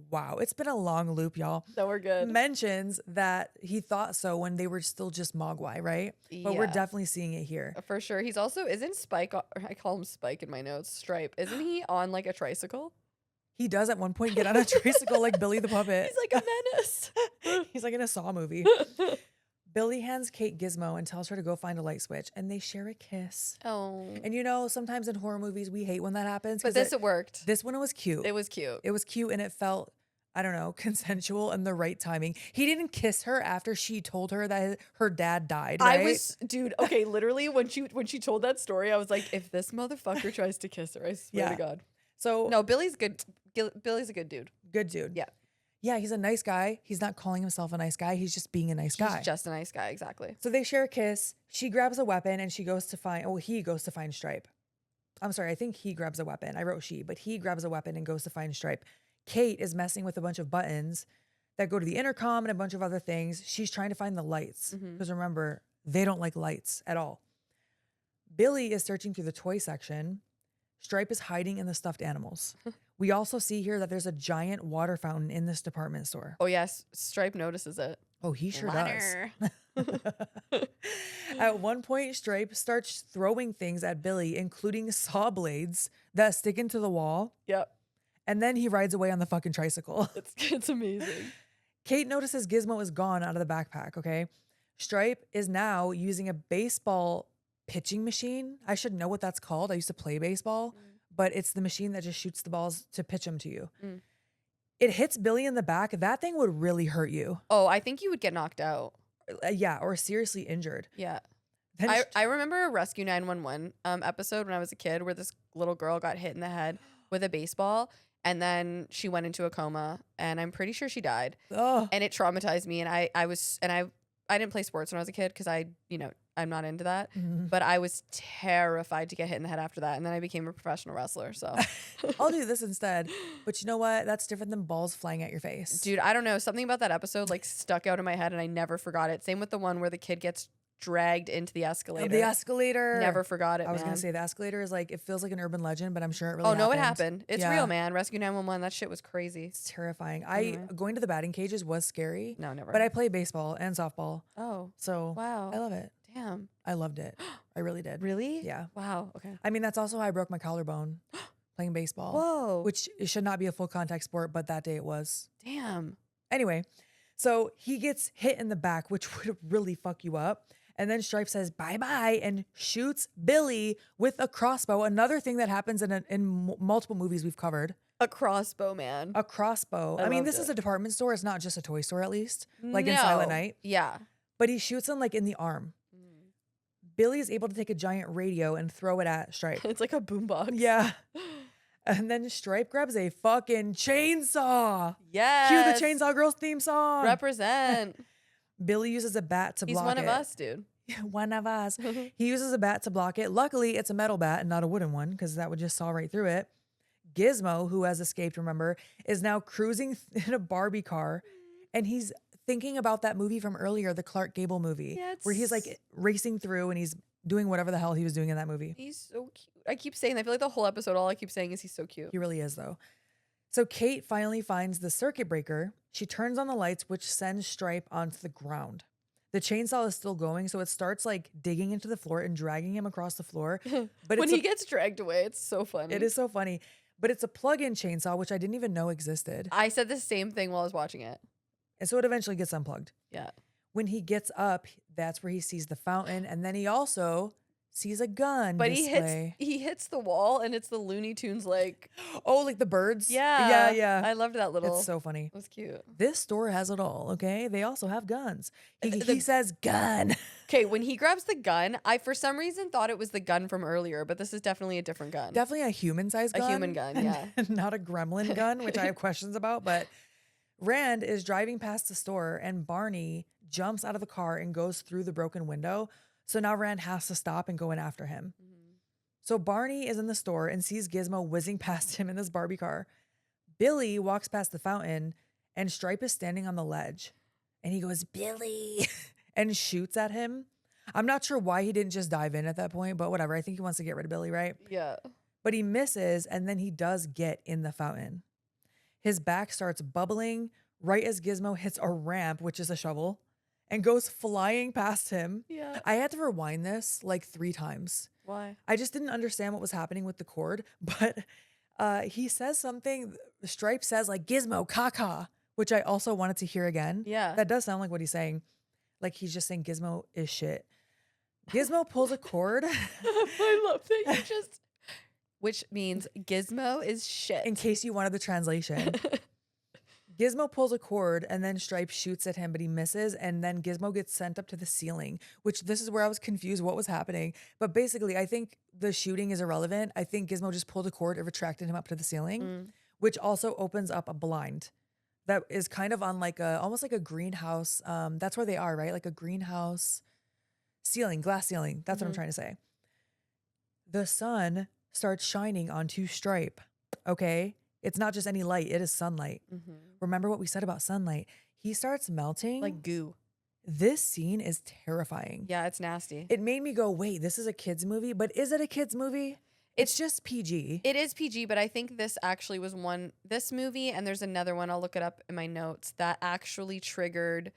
wow, it's been a long loop, y'all. So we're good. Mentions that he thought so when they were still just Mogwai, right? But we're Yeah. definitely seeing it here. For sure. He's also, isn't Spike, I call him Spike in my notes, Stripe. Isn't he on like a tricycle? He does at one point get on a tricycle like Billy the Puppet. He's like a menace. He's like in a Saw movie. Billy hands Kate Gizmo and tells her to go find a light switch, and they share a kiss. Oh. And you know, sometimes in horror movies, we hate when that happens. But 'cause it worked. This one was cute. It was cute. It was cute and it felt, I don't know, consensual and the right timing. He didn't kiss her after she told her that her dad died, right? Dude, okay, literally when she told that story, I was like, if this motherfucker tries to kiss her, I swear Yeah. to God. So No, Billy's good. Billy's a good dude. good dude. Yeah. Yeah, he's a nice guy. He's not calling himself a nice guy. He's just being a nice guy. He's just a nice guy, exactly. So they share a kiss. She grabs a weapon and he goes to find Stripe. I'm sorry, I think he grabs a weapon. I wrote she, but he grabs a weapon and goes to find Stripe. Kate is messing with a bunch of buttons that go to the intercom and a bunch of other things. She's trying to find the lights because remember, they don't like lights at all. Billy is searching through the toy section. Stripe is hiding in the stuffed animals. We also see here that there's a giant water fountain in this department store. Oh yes, Stripe notices it. Oh, he sure Water. does. At one point, Stripe starts throwing things at Billy, including saw blades that stick into the wall. Yep. And then he rides away on the fucking tricycle. It's amazing. Kate notices Gizmo is gone out of the backpack, okay? Stripe is now using a baseball pitching machine. I should know what that's called. I used to play baseball, but it's the machine that just shoots the balls to pitch them to you. Mm. It hits Billy in the back. That thing would really hurt you. Oh, I think you would get knocked out. Yeah, or seriously injured. Yeah. Then I remember a Rescue 911 episode when I was a kid where this little girl got hit in the head with a baseball and then she went into a coma and I'm pretty sure she died. oh, And it traumatized me and I didn't play sports when I was a kid because I'm I'm not into that. Mhm. But I was terrified to get hit in the head after that. And then I became a professional wrestler. So I'll do this instead. But you know what? That's different than balls flying at your face. dude, I don't know. Something about that episode like stuck out in my head and I never forgot it. Same with the one where the kid gets dragged into the escalator. The escalator. Never forgot it, I was man. gonna say the escalator is like, it feels like an urban legend, but I'm sure it really Oh, no, it happened. happened. It's Yeah. real, man. Rescue 911. That shit was crazy. It's terrifying. Anyway. Going to the batting cages was scary, No, never. but I play baseball and softball. Oh, So wow. I love it. Damn. I loved it. I really did. Really? Yeah. Wow. Okay. I mean, that's also how I broke my collarbone playing baseball. Whoa. Which it should not be a full contact sport, but that day it was. Damn. Anyway, so he gets hit in the back, which would really fuck you up. And then Stripe says bye-bye and shoots Billy with a crossbow. Another thing that happens in multiple movies we've covered. A crossbow, man. A crossbow. I I mean, loved this it. is a department store. It's not just a toy store, at least. Like in Silent No. Night. Yeah. But he shoots him like in the arm. Billy is able to take a giant radio and throw it at Stripe. It's like a boombox. Yeah. And then Stripe grabs a fucking chainsaw. Yes. Cue the Chainsaw Girls theme song. Represent. Billy uses a bat to He's block it. one of us, dude. One of us. He uses a bat to block it. Luckily, it's a metal bat and not a wooden one because that would just saw right through it. Gizmo, who has escaped, remember, is now cruising in a Barbie car, and he's thinking about that movie from earlier, the Clark Gable movie, Yeah, where he's like racing through and he's doing whatever the hell he was doing in that movie. He's so cute. I keep saying, I feel like the whole episode, all I keep saying is he's so cute. He really is, though. So Kate finally finds the circuit breaker. She turns on the lights, which sends Stripe onto the ground. The chainsaw is still going, so it starts like digging into the floor and dragging him across the floor. But When it's he gets dragged away, it's so funny. it is so funny. But it's a plug-in chainsaw, which I didn't even know existed. I said the same thing while I was watching it. And so it eventually gets unplugged. Yeah. When he gets up, that's where he sees the fountain, and then he also sees a gun But display. he hits the wall and it's the Looney Tunes like Oh, like the birds? yeah. Yeah. I loved that little. It's so funny. It was cute. This store has it all, okay? They also have guns. He The- says gun. Okay, when he grabs the gun, I for some reason thought it was the gun from earlier, but this is definitely a different gun. Definitely a human-sized A gun. human gun, and- yeah. and not a gremlin gun, which I have questions about. But Rand is driving past the store, and Barney jumps out of the car and goes through the broken window. So now Rand has to stop and go in after him. So Barney is in the store and sees Gizmo whizzing past him in this Barbie car. Billy walks past the fountain, and Stripe is standing on the ledge. And he goes, Billy, and shoots at him. I'm not sure why he didn't just dive in at that point, but whatever. I think he wants to get rid of Billy, right? Yeah. But he misses, and then he does get in the fountain. His back starts bubbling right as Gizmo hits a ramp, which is a shovel, and goes flying past him. Yeah. I had to rewind this like 3 times. Why? I just didn't understand what was happening with the cord, but he says something. Stripe says like Gizmo, caca, which I also wanted to hear again. Yeah. That does sound like what he's saying. Like he's just saying Gizmo is shit. Gizmo pulls a cord. I love that you just which means Gizmo is shit. In case you wanted the translation. Gizmo pulls a cord and then Stripe shoots at him, but he misses. And then Gizmo gets sent up to the ceiling, which this is where I was confused what was happening. But basically, I think the shooting is irrelevant. I think Gizmo just pulled a cord and retracted him up to the ceiling, which also opens up a blind that is kind of on like almost like a greenhouse. That's where they are, right? Like a greenhouse ceiling, glass ceiling. That's what I'm trying to say. The sun starts shining onto Stripe. Okay. It's not just any light, it is sunlight. Remember what we said about sunlight? He starts melting. Like goo. This scene is terrifying. Yeah, it's nasty. It made me go, wait, this is a kid's movie? But is it a kid's movie? It's just PG. It is PG, but I think this actually was this movie, and there's another one, I'll look it up in my notes, that actually triggered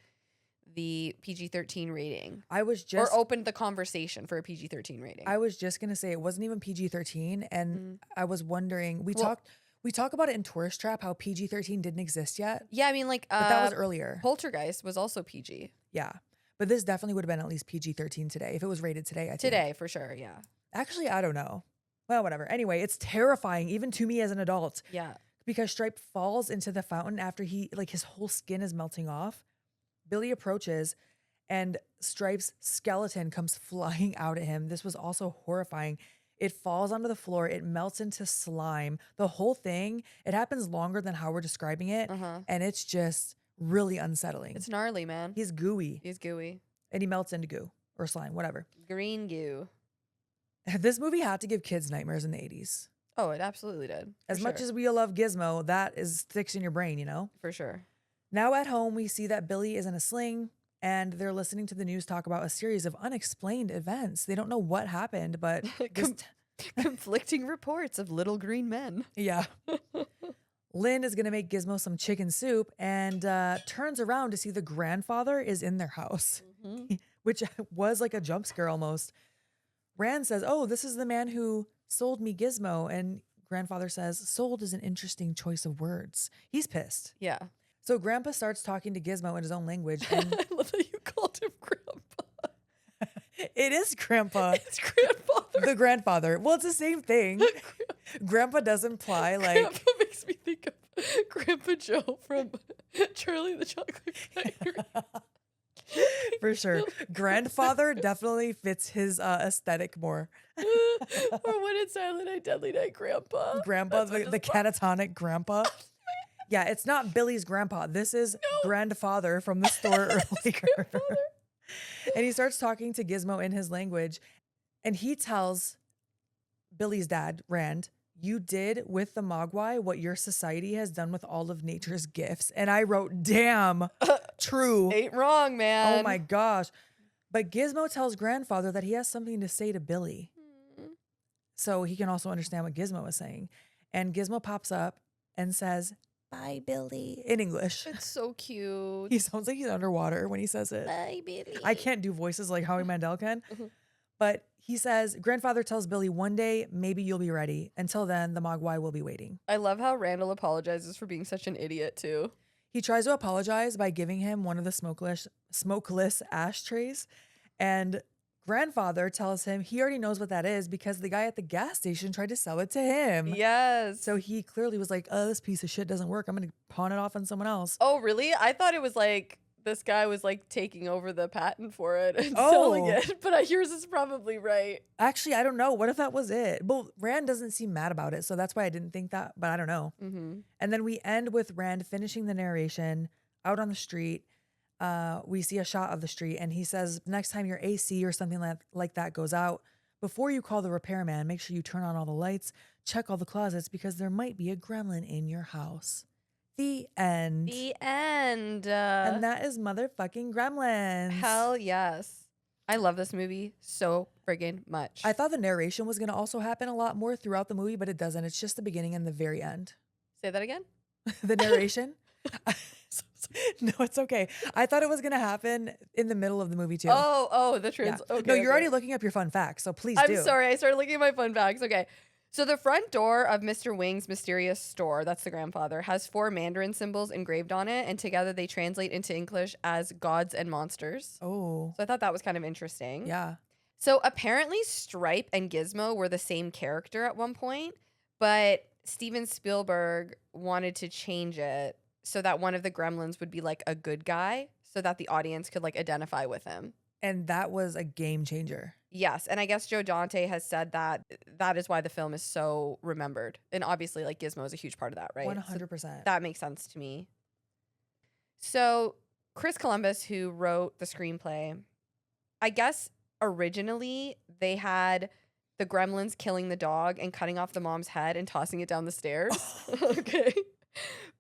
the PG-13 rating. I was just or opened the conversation for a PG-13 rating. I was just gonna say it wasn't even PG-13, and I was wondering. We talk about it in Tourist Trap how PG-13 didn't exist yet, yeah, I mean, like, but that was earlier. Poltergeist was also PG. Yeah, but this definitely would have been at least PG-13 today if it was rated today. I think. Today, for sure, yeah. Actually, I don't know. Well, whatever. Anyway, it's terrifying even to me as an adult Yeah. because Stripe falls into the fountain after his whole skin is melting off. Billy approaches and Stripe's skeleton comes flying out at him. This was also horrifying. It falls onto the floor. It melts into slime. The whole thing, it happens longer than how we're describing it. And it's just really unsettling. It's gnarly, man. He's gooey He's gooey. and he melts into goo. or slime, whatever. Green goo. This movie had to give kids nightmares in the 80s. Oh, it absolutely did. As much as we love Gizmo, that sticks in your brain, you know? For sure. Now at home, we see that Billy is in a sling and they're listening to the news talk about a series of unexplained events. They don't know what happened, but conflicting reports of little green men. Yeah. Lynn is going to make Gizmo some chicken soup and turns around to see the grandfather is in their house, which was like a jump scare almost. Rand says, "Oh, this is the man who sold me Gizmo." And grandfather says, "Sold is an interesting choice of words." He's pissed. Yeah. So grandpa starts talking to Gizmo in his own language. And I love that you called him grandpa. It is grandpa. It's grandfather. The grandfather. Well, it's the same thing. Grandpa does imply like... Grandpa makes me think of Grandpa Joe from Charlie and the Chocolate Factory. For sure. Grandfather definitely fits his aesthetic more. Or When It's Silent Night, Deadly Night, Grandpa. Grandpa, the catatonic grandpa. Yeah, it's not Billy's grandpa. This is grandfather from the store earlier. And he starts talking to Gizmo in his language. And he tells Billy's dad, Rand, "You did with the Mogwai what your society has done with all of nature's gifts." And I wrote, damn, true. Ain't wrong, man. Oh my gosh. But Gizmo tells grandfather that he has something to say to Billy. So he can also understand what Gizmo is saying. And Gizmo pops up and says, "Bye, Billy," in English. It's so cute. He sounds like he's underwater when he says it. Bye, Billy. I can't do voices like Howie Mandel can. But he says, grandfather tells Billy, "One day, maybe you'll be ready. Until then, the Mogwai will be waiting." I love how Randall apologizes for being such an idiot, too. He tries to apologize by giving him one of the smokeless ashtrays. And grandfather tells him he already knows what that is because the guy at the gas station tried to sell it to him. Yes. So he clearly was like, "Oh, this piece of shit doesn't work. I'm going to pawn it off on someone else." Oh, really? I thought it was like this guy was like taking over the patent for it and selling it. But yours is probably right. Actually, I don't know. What if that was it? Well, Rand doesn't seem mad about it. So that's why I didn't think that, but I don't know. And then we end with Rand finishing the narration out on the street. We see a shot of the street and he says, "Next time your AC or something like that goes out, before you call the repairman, make sure you turn on all the lights, check all the closets because there might be a gremlin in your house." The end. The end. And that is motherfucking Gremlins. Hell yes. I love this movie so friggin' much. I thought the narration was going to also happen a lot more throughout the movie, but it doesn't. It's just the beginning and the very end. Say that again? The narration? No, it's okay. I thought it was going to happen in the middle of the movie too. Oh, the trans. Yeah. Okay. No, you're already looking up your fun facts, so please do. I'm sorry. I started looking at my fun facts. Okay. So the front door of Mr. Wing's mysterious store, that's the grandfather, has 4 Mandarin symbols engraved on it, and together they translate into English as gods and monsters. Oh. So I thought that was kind of interesting. Yeah. So apparently Stripe and Gizmo were the same character at one point, but Steven Spielberg wanted to change it so that one of the gremlins would be like a good guy so that the audience could like identify with him. And that was a game changer. Yes, and I guess Joe Dante has said that that is why the film is so remembered. And obviously, like, Gizmo is a huge part of that, right? 100%. So that makes sense to me. So Chris Columbus, who wrote the screenplay, I guess originally they had the gremlins killing the dog and cutting off the mom's head and tossing it down the stairs. Okay.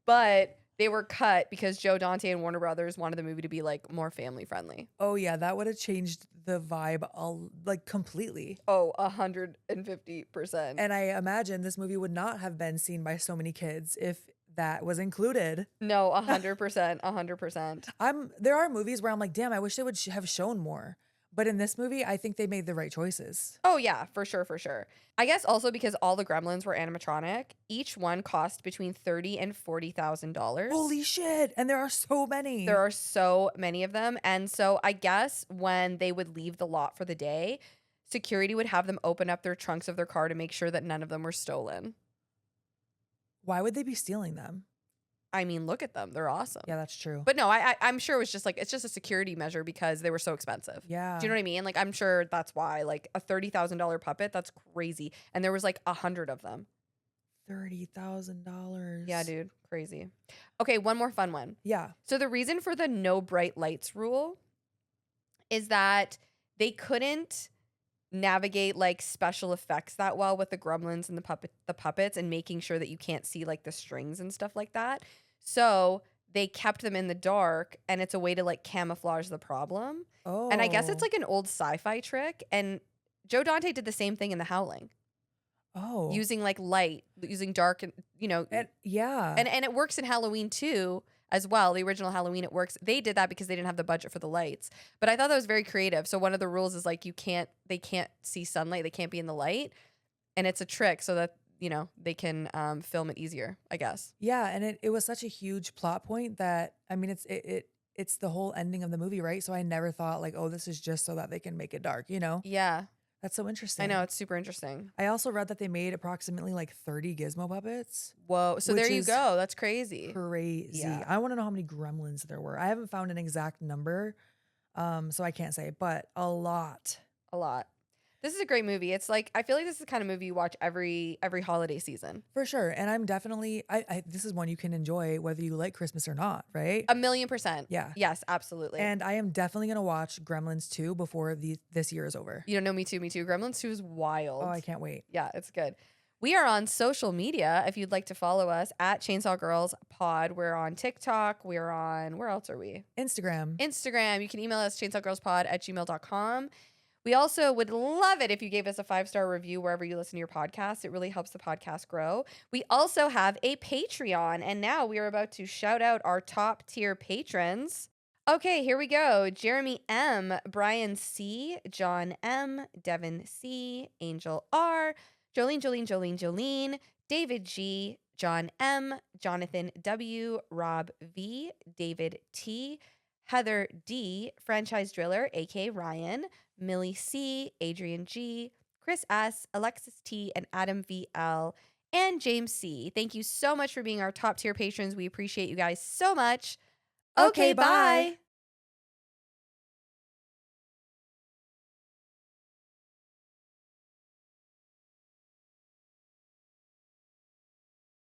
But they were cut because Joe Dante and Warner Brothers wanted the movie to be like more family friendly. Oh yeah, that would have changed the vibe like completely. Oh, 150%. And I imagine this movie would not have been seen by so many kids if that was included. No, 100%, 100%. There are movies where I'm like, damn, I wish they would have shown more. But in this movie, I think they made the right choices. Oh, yeah, for sure, for sure. I guess also because all the gremlins were animatronic, each one cost between $30,000 and $40,000. Holy shit. And there are so many. There are so many of them. And so I guess when they would leave the lot for the day, security would have them open up their trunks of their car to make sure that none of them were stolen. Why would they be stealing them? I mean, look at them. They're awesome. Yeah, that's true. But no, I'm sure it was just like, it's just a security measure because they were so expensive. Yeah. Do you know what I mean? Like, I'm sure that's why. Like, a $30,000 puppet, that's crazy. And there was like 100 of them. $30,000. Yeah, dude. Crazy. Okay, one more fun one. Yeah. So the reason for the no bright lights rule is that they couldn't navigate like special effects that well with the gremlins and the puppets and making sure that you can't see like the strings and stuff like that. So they kept them in the dark, and it's a way to like camouflage the problem. And I guess it's Oh. like an old sci-fi trick, and Joe Dante did the same thing in The Howling, Oh. using like light, using dark, and Yeah. and it works in Halloween too as well. The original Halloween, it works. They did that because they didn't have the budget for the lights. But I thought that was very creative. So one of the rules is like they can't see sunlight, they can't be in the light, and it's a trick so that they can film it easier, I guess. Yeah, and it was such a huge plot point that I mean it's the whole ending of the movie, right? So I never thought like, oh, this is just so that they can make it dark, you know? Yeah, That's so I interesting. know, it's super interesting. I also read that they made approximately like 30 Gizmo puppets. Whoa, so Which there you is go. That's crazy. Crazy. Yeah. I want to know how many gremlins there were. I haven't found an exact number, so I can't say, but a lot. A lot. This is a great movie. It's like I feel like this is the kind of movie you watch every holiday season. For sure. And I'm definitely this is one you can enjoy whether you like Christmas or not, right? 1,000,000%. Yeah. Yes, absolutely. And I am definitely gonna watch Gremlins 2 before this year is over. You don't know, me too, me too. Gremlins 2 is wild. Oh, I can't wait. Yeah, it's good. We are on social media if you'd like to follow us at Chainsaw Girls Pod. We're on TikTok. We're on, where else are we? Instagram. Instagram. You can email us chainsawgirlspod@gmail.com. We also would love it if you gave us a 5-star review wherever you listen to your podcast. It really helps the podcast grow. We also have a Patreon, and now we are about to shout out our top tier patrons. Okay, here we go. Jeremy M, Brian C, John M, Devin C, Angel R, Jolene, David G, John M, Jonathan W, Rob V, David T, Heather D, Franchise Driller, aka Ryan, Millie C, Adrian G, Chris S, Alexis T, and Adam VL, and James C. Thank you so much for being our top tier patrons. We appreciate you guys so much. Okay, bye.